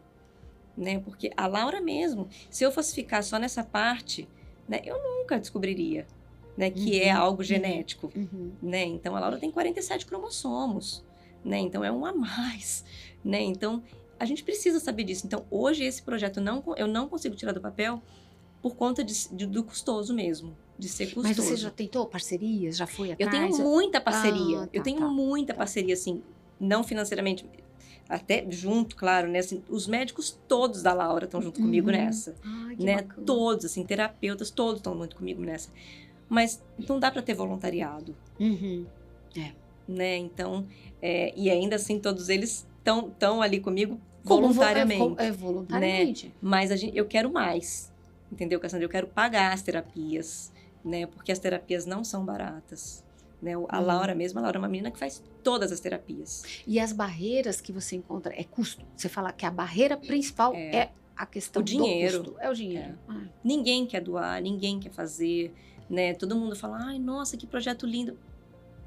[SPEAKER 2] né? Porque a Laura mesmo, se eu fosse ficar só nessa parte, né, eu nunca descobriria, né, que é algo genético, né? Então, a Laura tem 47 cromossomos, né? Então, é um a mais, né? Então, a gente precisa saber disso. Então, hoje, esse projeto eu não consigo tirar do papel por conta do custoso mesmo, de ser custoso.
[SPEAKER 1] Mas você já tentou parcerias? Já foi atrás?
[SPEAKER 2] Eu tenho muita parceria. Eu tenho muita parceria, assim, não financeiramente, até junto, claro, né? Assim, os médicos todos da Laura estão junto comigo nessa. Né? Bacana. Todos, assim, terapeutas, todos estão muito comigo nessa. Mas não dá para ter voluntariado. Né? Então, e ainda assim, todos eles estão ali comigo voluntariamente.
[SPEAKER 1] Voluntariamente.
[SPEAKER 2] Né? Mas eu quero mais. Entendeu, Cassandra? Eu quero pagar as terapias, né? Porque as terapias não são baratas, né? A Laura mesmo, a Laura é uma menina que faz todas as terapias.
[SPEAKER 1] E as barreiras que você encontra é custo? Você fala que a barreira principal é a questão
[SPEAKER 2] o dinheiro.
[SPEAKER 1] do custo. É o dinheiro.
[SPEAKER 2] Ninguém quer doar, ninguém quer fazer, né? Todo mundo fala, ai, nossa, que projeto lindo.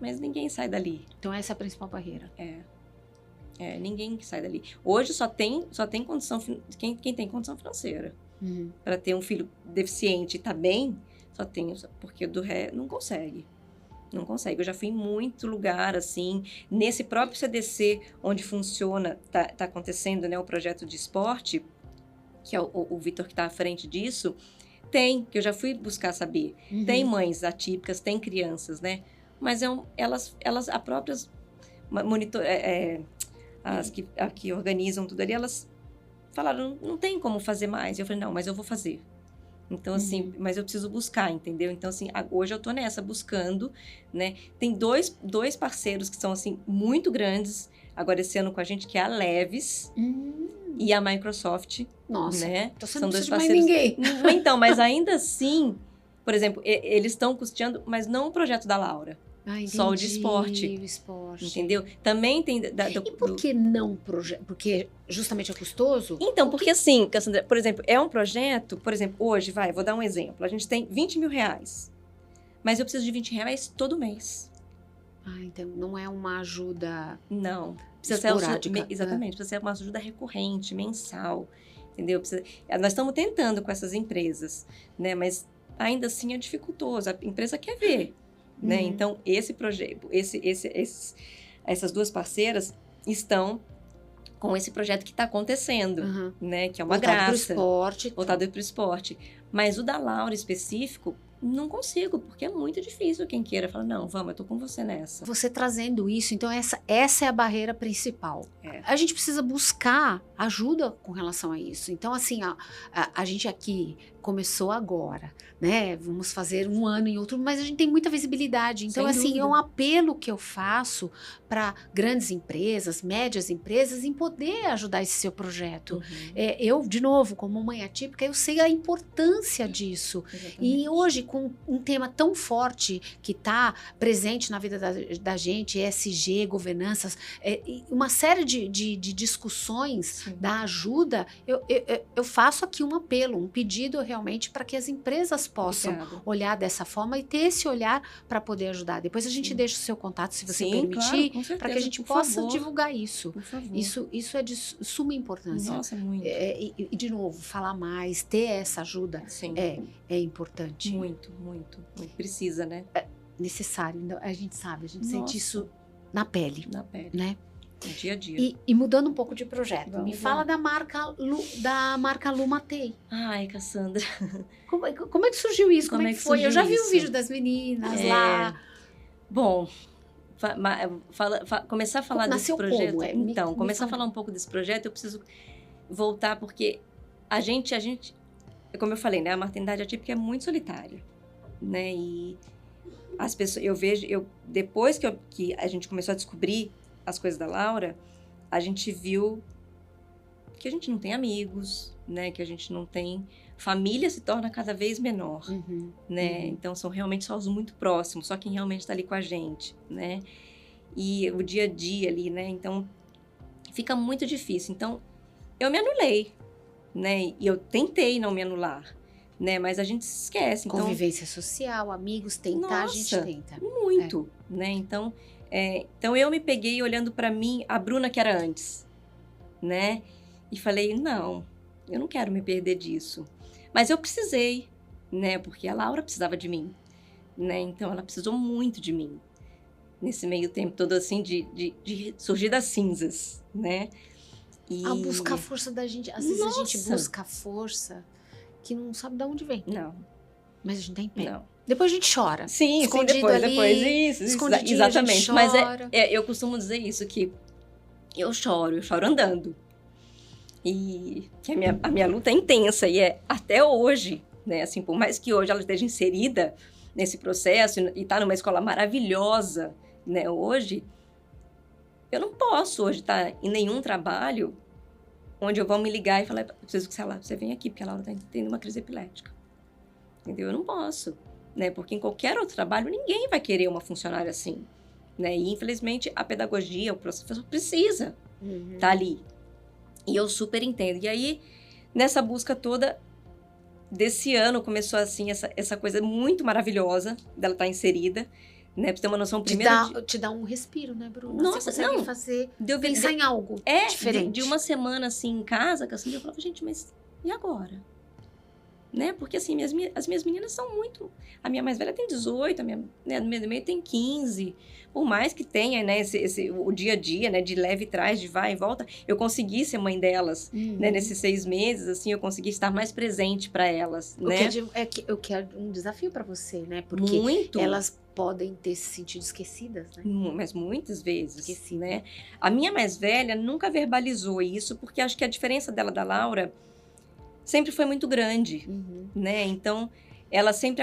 [SPEAKER 2] Mas ninguém sai dali.
[SPEAKER 1] Então essa é a principal barreira.
[SPEAKER 2] Ninguém que sai dali. Hoje só tem condição, quem tem condição financeira. Para ter um filho deficiente e tá bem, só tem, porque do resto não consegue. Não consegue. Eu já fui em muito lugar, assim, nesse próprio CDC, onde funciona, tá acontecendo, né, o projeto de esporte, que é o Vitor que tá à frente disso, que eu já fui buscar saber. Tem mães atípicas, tem crianças, né? Mas elas a próprias as que organizam tudo ali, elas falaram, não tem como fazer mais. Eu falei, não, mas eu vou fazer. Então, assim, mas eu preciso buscar, entendeu? Então, assim, hoje eu tô nessa, buscando, né? Tem dois parceiros que são, assim, muito grandes, agora esse ano com a gente, que é a Leves e a Microsoft.
[SPEAKER 1] Nossa,
[SPEAKER 2] né?
[SPEAKER 1] então você
[SPEAKER 2] são
[SPEAKER 1] não
[SPEAKER 2] dois
[SPEAKER 1] precisa de
[SPEAKER 2] parceiros.
[SPEAKER 1] mais ninguém.
[SPEAKER 2] Então, mas ainda assim, por exemplo, eles estão custeando, mas não o projeto da Laura. Só o de esporte.
[SPEAKER 1] O esporte.
[SPEAKER 2] Entendeu? Também tem...
[SPEAKER 1] E por que não projeto? Porque justamente é custoso?
[SPEAKER 2] Então, porque assim, Cassandra, por exemplo, é um projeto, por exemplo, hoje, vou dar um exemplo. A gente tem 20 mil reais. Mas eu preciso de 20 reais todo mês.
[SPEAKER 1] Então não é uma ajuda...
[SPEAKER 2] Não. Precisa
[SPEAKER 1] esporádica.
[SPEAKER 2] ser... Exatamente. Precisa ser uma ajuda recorrente, mensal. Entendeu? Nós estamos tentando com essas empresas, né? Mas ainda assim é dificultoso. A empresa quer ver. Né? Então, esse projeto, essas duas parceiras estão com esse projeto que está acontecendo, né? Que é uma graça. Voltado para o esporte. Mas o da Laura específico, não consigo, porque é muito difícil quem queira falar, não, vamos, eu tô com você nessa.
[SPEAKER 1] Você trazendo isso, então essa é a barreira principal. A gente precisa buscar ajuda com relação a isso. Então, assim, a gente aqui começou agora, né? Vamos fazer um ano em outubro, mas a gente tem muita visibilidade. Então, assim, é um apelo que eu faço para grandes empresas, médias empresas, em poder ajudar esse seu projeto. Eu, de novo, como mãe atípica, eu sei a importância disso. Exatamente. E hoje, com um tema tão forte que está presente na vida da gente, ESG, governanças, uma série de discussões da ajuda, eu faço aqui um apelo, um pedido realmente para que as empresas possam olhar dessa forma e ter esse olhar para poder ajudar. Depois a gente deixa o seu contato, se você permitir, claro, para que a gente possa divulgar isso. Por favor. Isso é de suma importância.
[SPEAKER 2] Nossa, muito.
[SPEAKER 1] E, de novo, falar mais, ter essa ajuda é importante.
[SPEAKER 2] Muito, muito. Precisa, né?
[SPEAKER 1] É necessário. A gente sabe, a gente sente isso na pele.
[SPEAKER 2] Na pele.
[SPEAKER 1] Né?
[SPEAKER 2] No dia a dia.
[SPEAKER 1] E mudando um pouco de projeto, me fala da marca Lu Matei.
[SPEAKER 2] Ai, Cassandra.
[SPEAKER 1] Como é que surgiu isso? Como é que foi? Eu já vi o vídeo das meninas lá.
[SPEAKER 2] Bom, começar a falar desse projeto.
[SPEAKER 1] Como?
[SPEAKER 2] Então, começar a falar um pouco desse projeto, eu preciso voltar, porque a gente, como eu falei, né, a maternidade atípica é muito solitária, né? E as pessoas, depois que a gente começou a descobrir as coisas da Laura, a gente viu que a gente não tem amigos, né? Que a gente não tem... Família se torna cada vez menor, né? Então, são realmente só os muito próximos, só quem realmente está ali com a gente, né? E o dia a dia ali, né? Então, fica muito difícil. Então, eu me anulei, né? E eu tentei não me anular, né? Mas a gente se esquece. Então,
[SPEAKER 1] convivência social, amigos, tentar, a gente tenta.
[SPEAKER 2] Muito, né? Então, eu me peguei olhando para mim, a Bruna que era antes, né? E falei, não, eu não quero me perder disso. Mas eu precisei, né? Porque a Laura precisava de mim, né? Então, ela precisou muito de mim. Nesse meio tempo todo, assim, de surgir das cinzas, né?
[SPEAKER 1] A buscar a força da gente. Às vezes a gente busca a força que não sabe de onde vem.
[SPEAKER 2] Não.
[SPEAKER 1] Mas a gente tem pé.
[SPEAKER 2] Não.
[SPEAKER 1] Depois a gente chora.
[SPEAKER 2] Sim, depois. Isso, exatamente. Mas eu costumo dizer isso, que eu choro andando. E que a minha luta é intensa, e até hoje, né? Assim, por mais que hoje ela esteja inserida nesse processo e está numa escola maravilhosa, né? Hoje, eu não posso hoje estar em nenhum trabalho onde eu vou me ligar e falar, eu preciso que você vem aqui, porque a Laura está tendo uma crise epilética. Entendeu? Eu não posso. né? Porque em qualquer outro trabalho, ninguém vai querer uma funcionária assim, né? E, infelizmente, a pedagogia, o professor precisa estar ali. E eu super entendo. E aí, nessa busca toda, desse ano, começou, assim, essa coisa muito maravilhosa dela estar inserida, né? Pra você ter uma noção, primeiro...
[SPEAKER 1] Te dá um respiro, né, Bruna?
[SPEAKER 2] Nossa,
[SPEAKER 1] você consegue
[SPEAKER 2] não.
[SPEAKER 1] fazer, pensar em algo diferente.
[SPEAKER 2] De uma semana, assim, em casa, que assim, eu falava, gente, mas e agora? Né? Porque, assim, as minhas meninas são muito... A minha mais velha tem 18, a minha, né, do meio tem 15. Por mais que tenha, né, o dia a dia, né, de leve e trás, de vai e volta, eu consegui ser mãe delas, né, nesses 6 meses, assim, eu consegui estar mais presente para elas, né?
[SPEAKER 1] O que é um desafio para você, né? Porque
[SPEAKER 2] muito.
[SPEAKER 1] Elas podem ter se sentido esquecidas, né?
[SPEAKER 2] Mas muitas vezes, né? A minha mais velha nunca verbalizou isso, porque acho que a diferença dela da Laura sempre foi muito grande, né? Então, ela sempre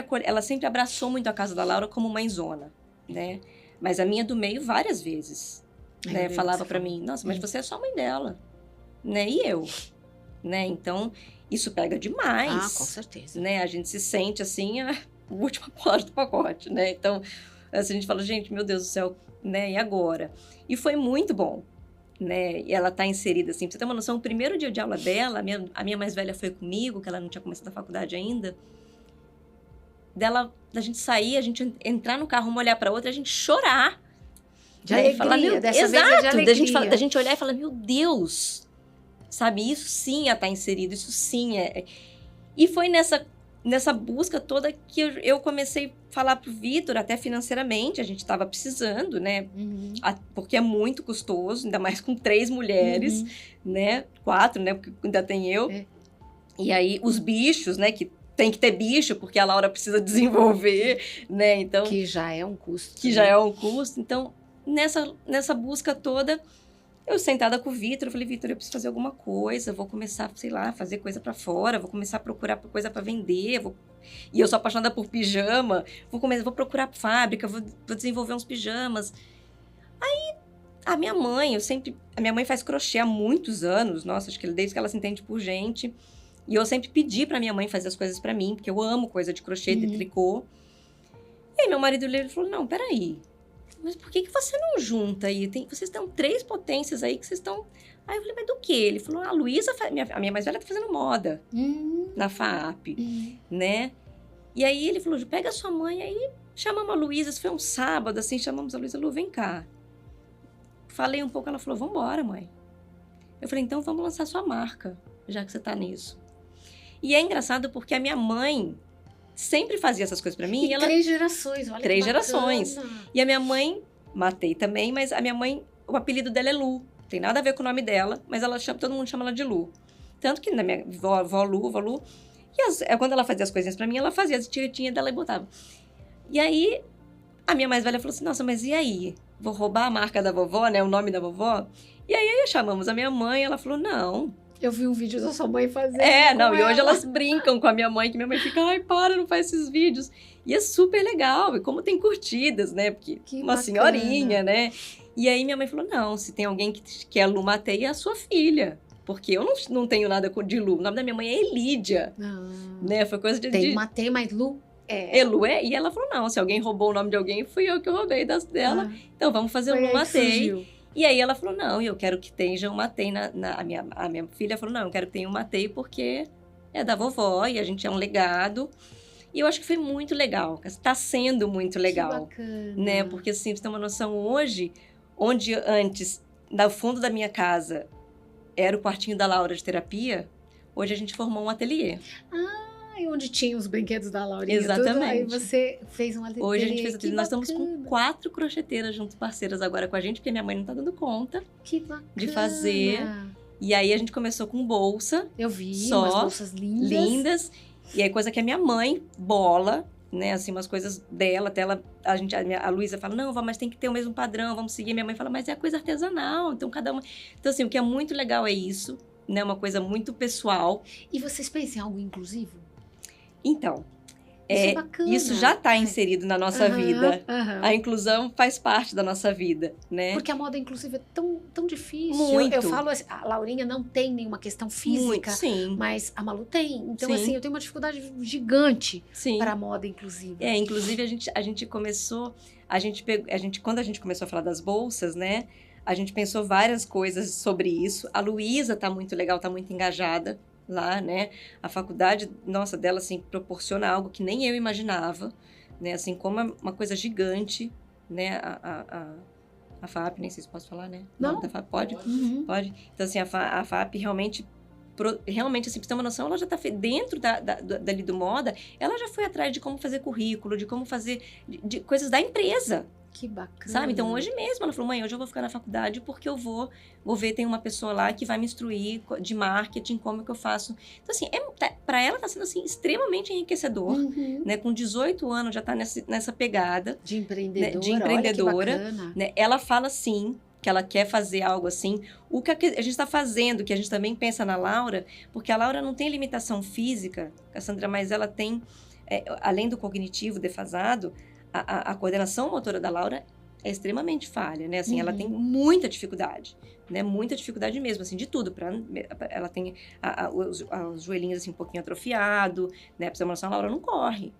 [SPEAKER 2] abraçou muito a casa da Laura como mãezona, né? Mas a minha do meio, várias vezes, né? Falava para mim, nossa, mas você é só mãe dela, né? E eu, né? Então, isso pega demais.
[SPEAKER 1] Ah, com certeza.
[SPEAKER 2] Né? A gente se sente, assim, a última bolacha do pacote, né? Então, assim, a gente fala, gente, meu Deus do céu, né? E agora? E foi muito bom. Né? E ela tá inserida, assim, pra você ter uma noção, o primeiro dia de aula dela, a minha mais velha foi comigo, que ela não tinha começado a faculdade ainda, da gente sair, a gente entrar no carro, uma olhar pra outra, a gente chorar.
[SPEAKER 1] De
[SPEAKER 2] né?
[SPEAKER 1] alegria,
[SPEAKER 2] falar,
[SPEAKER 1] dessa vez é de alegria.
[SPEAKER 2] Da gente olhar e falar, meu Deus, sabe, isso sim é estar inserido, isso sim é... E foi nessa busca toda que eu comecei a falar pro Vitor, até financeiramente, a gente estava precisando, né? Porque é muito custoso, ainda mais com 3 mulheres, né? 4, né? Porque ainda tem eu. E aí, os bichos, né? Que tem que ter bicho, porque a Laura precisa desenvolver, né? Então,
[SPEAKER 1] que já é um custo.
[SPEAKER 2] Já é um custo. Então, nessa busca toda... Eu sentada com o Vitor, eu falei, Vitor, eu preciso fazer alguma coisa, vou começar, sei lá, fazer coisa pra fora, vou começar a procurar coisa pra vender, e eu sou apaixonada por pijama, vou procurar fábrica, vou desenvolver uns pijamas. Aí, a minha mãe faz crochê há muitos anos, nossa, acho que desde que ela se entende por gente, e eu sempre pedi pra minha mãe fazer as coisas pra mim, porque eu amo coisa de crochê, de tricô. E aí, meu marido ele falou, não, peraí, mas por que você não junta aí? Vocês têm 3 potências aí que vocês estão... Aí eu falei, mas do quê? Ele falou, a Luísa, a minha mais velha tá fazendo moda na FAAP, né? E aí ele falou, pega a sua mãe, aí chamamos a Luísa, isso foi um sábado, assim, chamamos a Luísa, Lu, vem cá. Falei um pouco, ela falou, vambora, mãe. Eu falei, então vamos lançar sua marca, já que você tá nisso. E é engraçado porque a minha mãe sempre fazia essas coisas pra mim.
[SPEAKER 1] E 3 gerações, olha
[SPEAKER 2] 3
[SPEAKER 1] que
[SPEAKER 2] gerações. E a minha mãe, matei também, mas a minha mãe, o apelido dela é Lu. Tem nada a ver com o nome dela, mas todo mundo chama ela de Lu. Tanto que na minha vó Lu. E quando ela fazia as coisinhas pra mim, ela fazia as tiretinhas dela e botava. E aí, a minha mais velha falou assim, nossa, mas e aí? Vou roubar a marca da vovó, né? O nome da vovó? E aí, chamamos a minha mãe, ela falou, não.
[SPEAKER 1] Eu vi um vídeo da sua mãe fazendo.
[SPEAKER 2] E hoje elas brincam com a minha mãe, que minha mãe fica, ai, para, não faz esses vídeos. E é super legal, e como tem curtidas, né? Porque uma senhorinha, né? E aí minha mãe falou, não, se tem alguém que é Lu Matei, é a sua filha. Porque eu não tenho nada de Lu. O nome da minha mãe é Elídia. Né? Foi coisa de...
[SPEAKER 1] Tem Matei, mas Lu
[SPEAKER 2] Lu é. E ela falou, não, se alguém roubou o nome de alguém, fui eu que roubei dela. Então vamos fazer o Lu Matei. E aí ela falou, não, eu quero que tenha um Matei a minha filha falou, não, eu quero que tenha um Matei porque é da vovó e a gente é um legado. E eu acho que foi muito legal, está sendo muito legal.
[SPEAKER 1] Que bacana.
[SPEAKER 2] Né? Porque assim, você tem uma noção hoje, onde antes, no fundo da minha casa, era o quartinho da Laura de terapia, hoje a gente formou um ateliê.
[SPEAKER 1] E onde tinha os brinquedos da Laurinha.
[SPEAKER 2] Exatamente.
[SPEAKER 1] Tudo, aí você fez um ateliê.
[SPEAKER 2] Hoje a gente fez ateliê. Nós estamos com 4 crocheteiras junto, parceiras agora com a gente, porque minha mãe não tá dando conta de fazer. E aí a gente começou com bolsa.
[SPEAKER 1] Eu vi,
[SPEAKER 2] umas
[SPEAKER 1] bolsas lindas.
[SPEAKER 2] E aí coisa que a minha mãe bola, né? Assim, umas coisas dela, até a Luísa fala, não, mas tem que ter o mesmo padrão, vamos seguir. Minha mãe fala, mas é coisa artesanal, então cada uma... Então assim, o que é muito legal é isso, né? Uma coisa muito pessoal.
[SPEAKER 1] E vocês pensam em algo inclusivo?
[SPEAKER 2] Então,
[SPEAKER 1] Isso é bacana.
[SPEAKER 2] Isso já está inserido na nossa vida.
[SPEAKER 1] Aham.
[SPEAKER 2] A inclusão faz parte da nossa vida, né?
[SPEAKER 1] Porque a moda inclusiva é tão difícil.
[SPEAKER 2] Muito.
[SPEAKER 1] Eu falo assim, a Laurinha não tem nenhuma questão física,
[SPEAKER 2] Muito, sim.
[SPEAKER 1] mas a Malu tem. Então,
[SPEAKER 2] Sim.
[SPEAKER 1] assim, eu tenho uma dificuldade gigante
[SPEAKER 2] Sim.
[SPEAKER 1] para a moda inclusiva.
[SPEAKER 2] Inclusive a gente começou, quando a gente começou a falar das bolsas, né? A gente pensou várias coisas sobre isso. A Luísa tá muito legal, tá muito engajada lá, né? A faculdade, nossa, dela, assim, proporciona algo que nem eu imaginava, né? Assim, como é uma coisa gigante, né? A FAP, nem sei se posso falar, né?
[SPEAKER 1] Não.
[SPEAKER 2] Da FAP, pode?
[SPEAKER 1] Uhum.
[SPEAKER 2] Pode. Então, assim, a FAP realmente, assim, pra você ter uma noção, ela já tá dentro dali do moda, ela já foi atrás de como fazer currículo, de como fazer, de coisas da empresa.
[SPEAKER 1] Que bacana.
[SPEAKER 2] Sabe? Então, hoje mesmo, ela falou, mãe, hoje eu vou ficar na faculdade porque eu vou ver, tem uma pessoa lá que vai me instruir de marketing, como que eu faço. Então, assim, pra ela tá sendo, assim, extremamente enriquecedor,
[SPEAKER 1] Uhum.
[SPEAKER 2] né? Com 18 anos já tá nessa pegada.
[SPEAKER 1] De empreendedora.
[SPEAKER 2] Né? De empreendedora.
[SPEAKER 1] Olha que bacana.
[SPEAKER 2] Né? Ela fala, sim, que ela quer fazer algo assim. O que a gente está fazendo, que a gente também pensa na Laura, porque a Laura não tem limitação física, Cassandra, mas ela tem, além do cognitivo defasado, a coordenação motora da Laura é extremamente falha, né? Assim, ela tem muita dificuldade, né? Muita dificuldade mesmo, assim, de tudo. Ela tem os joelhinhos, assim, um pouquinho atrofiado, né? Pra você ter uma noção, a Laura não corre,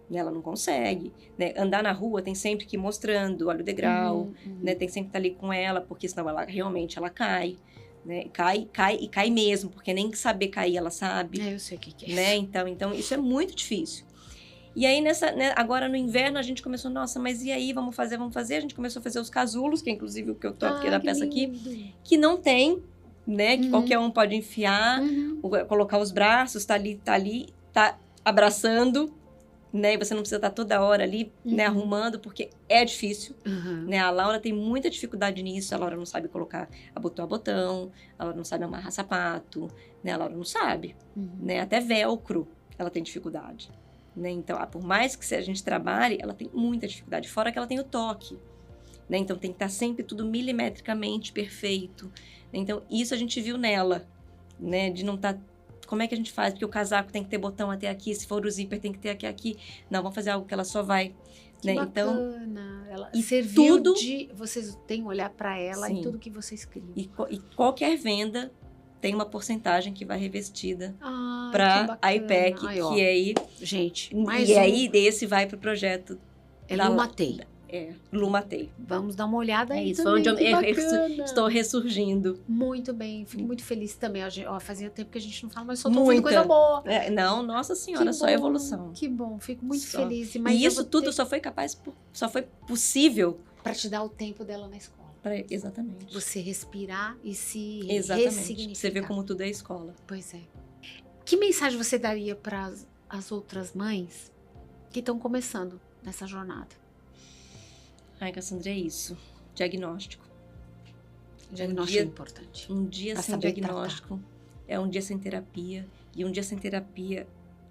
[SPEAKER 2] né? Ela não consegue, né? Andar na rua tem sempre que ir mostrando, olha o degrau, né? Tem sempre que estar ali com ela, porque senão ela realmente cai, né? Cai mesmo, porque nem saber cair ela sabe.
[SPEAKER 1] Eu sei o que é.
[SPEAKER 2] Né? Então, isso é muito difícil. E aí, né, agora no inverno, a gente começou, nossa, mas e aí, vamos fazer? A gente começou a fazer os casulos, que é inclusive o que eu tô aqui na peça aqui, que não tem, né, que qualquer um pode enfiar, colocar os braços, tá ali, tá abraçando, né, e você não precisa estar toda hora ali, né, arrumando, porque é difícil, né, a Laura tem muita dificuldade nisso, a Laura não sabe colocar botão a botão, ela não sabe amarrar sapato, né, a Laura não sabe, né, até velcro ela tem dificuldade. Né? Então, por mais que a gente trabalhe, ela tem muita dificuldade. Fora que ela tem o toque. Né? Então, tem que estar sempre tudo milimetricamente perfeito. Né? Então, isso a gente viu nela. Né? De não estar... Como é que a gente faz? Porque o casaco tem que ter botão até aqui. Se for o zíper, tem que ter aqui. Não, vamos fazer algo que ela só vai...
[SPEAKER 1] Que
[SPEAKER 2] né?
[SPEAKER 1] bacana.
[SPEAKER 2] Então,
[SPEAKER 1] ela
[SPEAKER 2] e
[SPEAKER 1] serviu
[SPEAKER 2] tudo...
[SPEAKER 1] Vocês têm que olhar para ela em tudo que vocês criam.
[SPEAKER 2] E qualquer venda... tem uma porcentagem que vai revestida
[SPEAKER 1] para
[SPEAKER 2] para a IPEC, que aí...
[SPEAKER 1] Gente,
[SPEAKER 2] aí esse vai para o projeto...
[SPEAKER 1] Lumatei.
[SPEAKER 2] Lumatei.
[SPEAKER 1] Vamos dar uma olhada aí
[SPEAKER 2] isso,
[SPEAKER 1] também,
[SPEAKER 2] foi onde eu estou ressurgindo.
[SPEAKER 1] Muito bem, fico muito feliz também. Fazia tempo que a gente não fala, mas só tô ouvindo coisa boa.
[SPEAKER 2] Não, nossa senhora, só evolução.
[SPEAKER 1] Que bom, fico muito feliz.
[SPEAKER 2] Mas e isso tudo só foi possível...
[SPEAKER 1] para te dar o tempo dela na escola.
[SPEAKER 2] Exatamente.
[SPEAKER 1] Você respirar e se
[SPEAKER 2] ressignificar. Você vê como tudo é escola.
[SPEAKER 1] Pois é. Que mensagem você daria para as outras mães que estão começando nessa jornada?
[SPEAKER 2] Ai, Cassandra, é isso. Diagnóstico.
[SPEAKER 1] Diagnóstico é importante.
[SPEAKER 2] Um dia sem diagnóstico é um dia sem terapia. E um dia sem terapia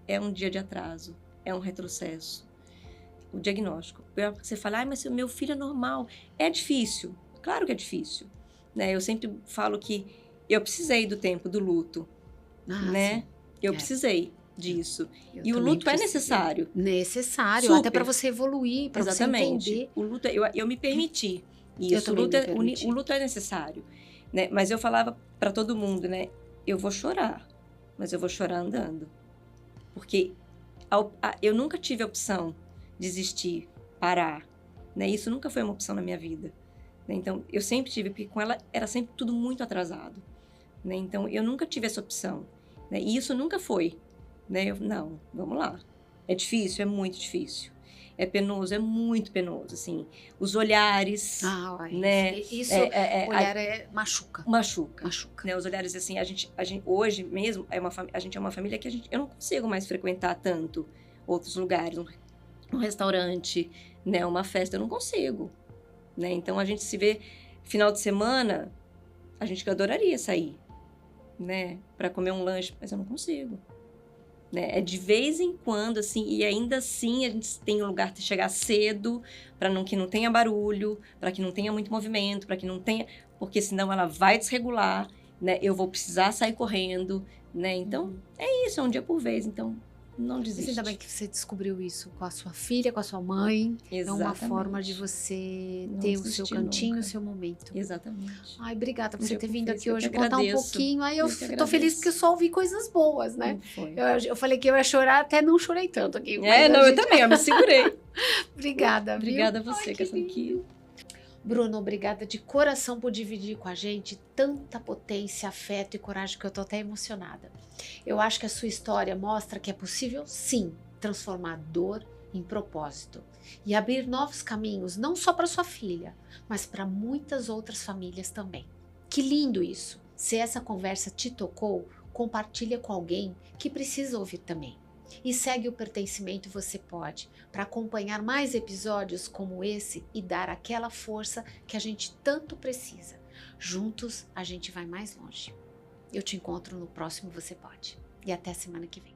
[SPEAKER 2] é um dia de atraso. É um retrocesso. O diagnóstico. Você fala, mas meu filho é normal. É difícil. Claro que é difícil, né? Eu sempre falo que eu precisei do tempo do luto, né? Sim. Eu precisei disso. E o luto é necessário.
[SPEAKER 1] Necessário,
[SPEAKER 2] super.
[SPEAKER 1] Até para você evoluir, para você entender.
[SPEAKER 2] O luto, eu me permiti isso. O luto é necessário, né? Mas eu falava para todo mundo, né? Eu vou chorar, mas eu vou chorar andando. Porque eu nunca tive a opção de desistir, parar, né? Isso nunca foi uma opção na minha vida. Então, eu sempre tive, porque com ela era sempre tudo muito atrasado. Né? Então, eu nunca tive essa opção. Né? E isso nunca foi. Né? Não, vamos lá. É difícil, é muito difícil. É penoso, é muito penoso. Assim, os olhares. Né?
[SPEAKER 1] Isso, olhar machuca.
[SPEAKER 2] Machuca. Né? Os olhares, assim, a gente hoje mesmo, a gente é uma família que eu não consigo mais frequentar tanto outros lugares. Um restaurante, né? Uma festa, eu não consigo. Né? Então, a gente se vê final de semana, a gente adoraria sair, né? Para comer um lanche, mas eu não consigo. Né? É de vez em quando, assim, e ainda assim a gente tem um lugar de chegar cedo, para que não tenha barulho, para que não tenha muito movimento, para que não tenha... Porque senão ela vai desregular, né? Eu vou precisar sair correndo, né? Então, é isso, é um dia por vez. Então, não
[SPEAKER 1] Mas
[SPEAKER 2] desiste.
[SPEAKER 1] ainda bem que você descobriu isso com a sua filha, com a sua mãe.
[SPEAKER 2] Exatamente.
[SPEAKER 1] É uma forma de você
[SPEAKER 2] Não
[SPEAKER 1] ter o seu
[SPEAKER 2] desistir
[SPEAKER 1] cantinho,
[SPEAKER 2] nunca.
[SPEAKER 1] o seu momento.
[SPEAKER 2] Exatamente.
[SPEAKER 1] Ai, obrigada por você
[SPEAKER 2] Eu
[SPEAKER 1] ter
[SPEAKER 2] que
[SPEAKER 1] vindo
[SPEAKER 2] fiz,
[SPEAKER 1] aqui
[SPEAKER 2] eu
[SPEAKER 1] hoje
[SPEAKER 2] que
[SPEAKER 1] contar um
[SPEAKER 2] agradeço.
[SPEAKER 1] pouquinho. Aí
[SPEAKER 2] Eu
[SPEAKER 1] eu
[SPEAKER 2] que
[SPEAKER 1] tô feliz
[SPEAKER 2] agradeço.
[SPEAKER 1] porque eu só ouvi coisas boas, né?
[SPEAKER 2] Não foi.
[SPEAKER 1] Eu falei que eu ia chorar, até não chorei tanto aqui.
[SPEAKER 2] É,
[SPEAKER 1] mas a
[SPEAKER 2] não, eu
[SPEAKER 1] gente-
[SPEAKER 2] também, eu me segurei.
[SPEAKER 1] Obrigada, viu?
[SPEAKER 2] Obrigada a você,
[SPEAKER 1] Ai, que
[SPEAKER 2] Cassandra.
[SPEAKER 1] lindo. Bruno, obrigada de coração por dividir com a gente tanta potência, afeto e coragem que eu tô até emocionada. Eu acho que a sua história mostra que é possível, sim, transformar dor em propósito e abrir novos caminhos, não só para sua filha, mas para muitas outras famílias também. Que lindo isso! Se essa conversa te tocou, compartilha com alguém que precisa ouvir também. E segue o Pertencimento Você Pode, para acompanhar mais episódios como esse e dar aquela força que a gente tanto precisa. Juntos a gente vai mais longe. Eu te encontro no próximo Você Pode. E até semana que vem.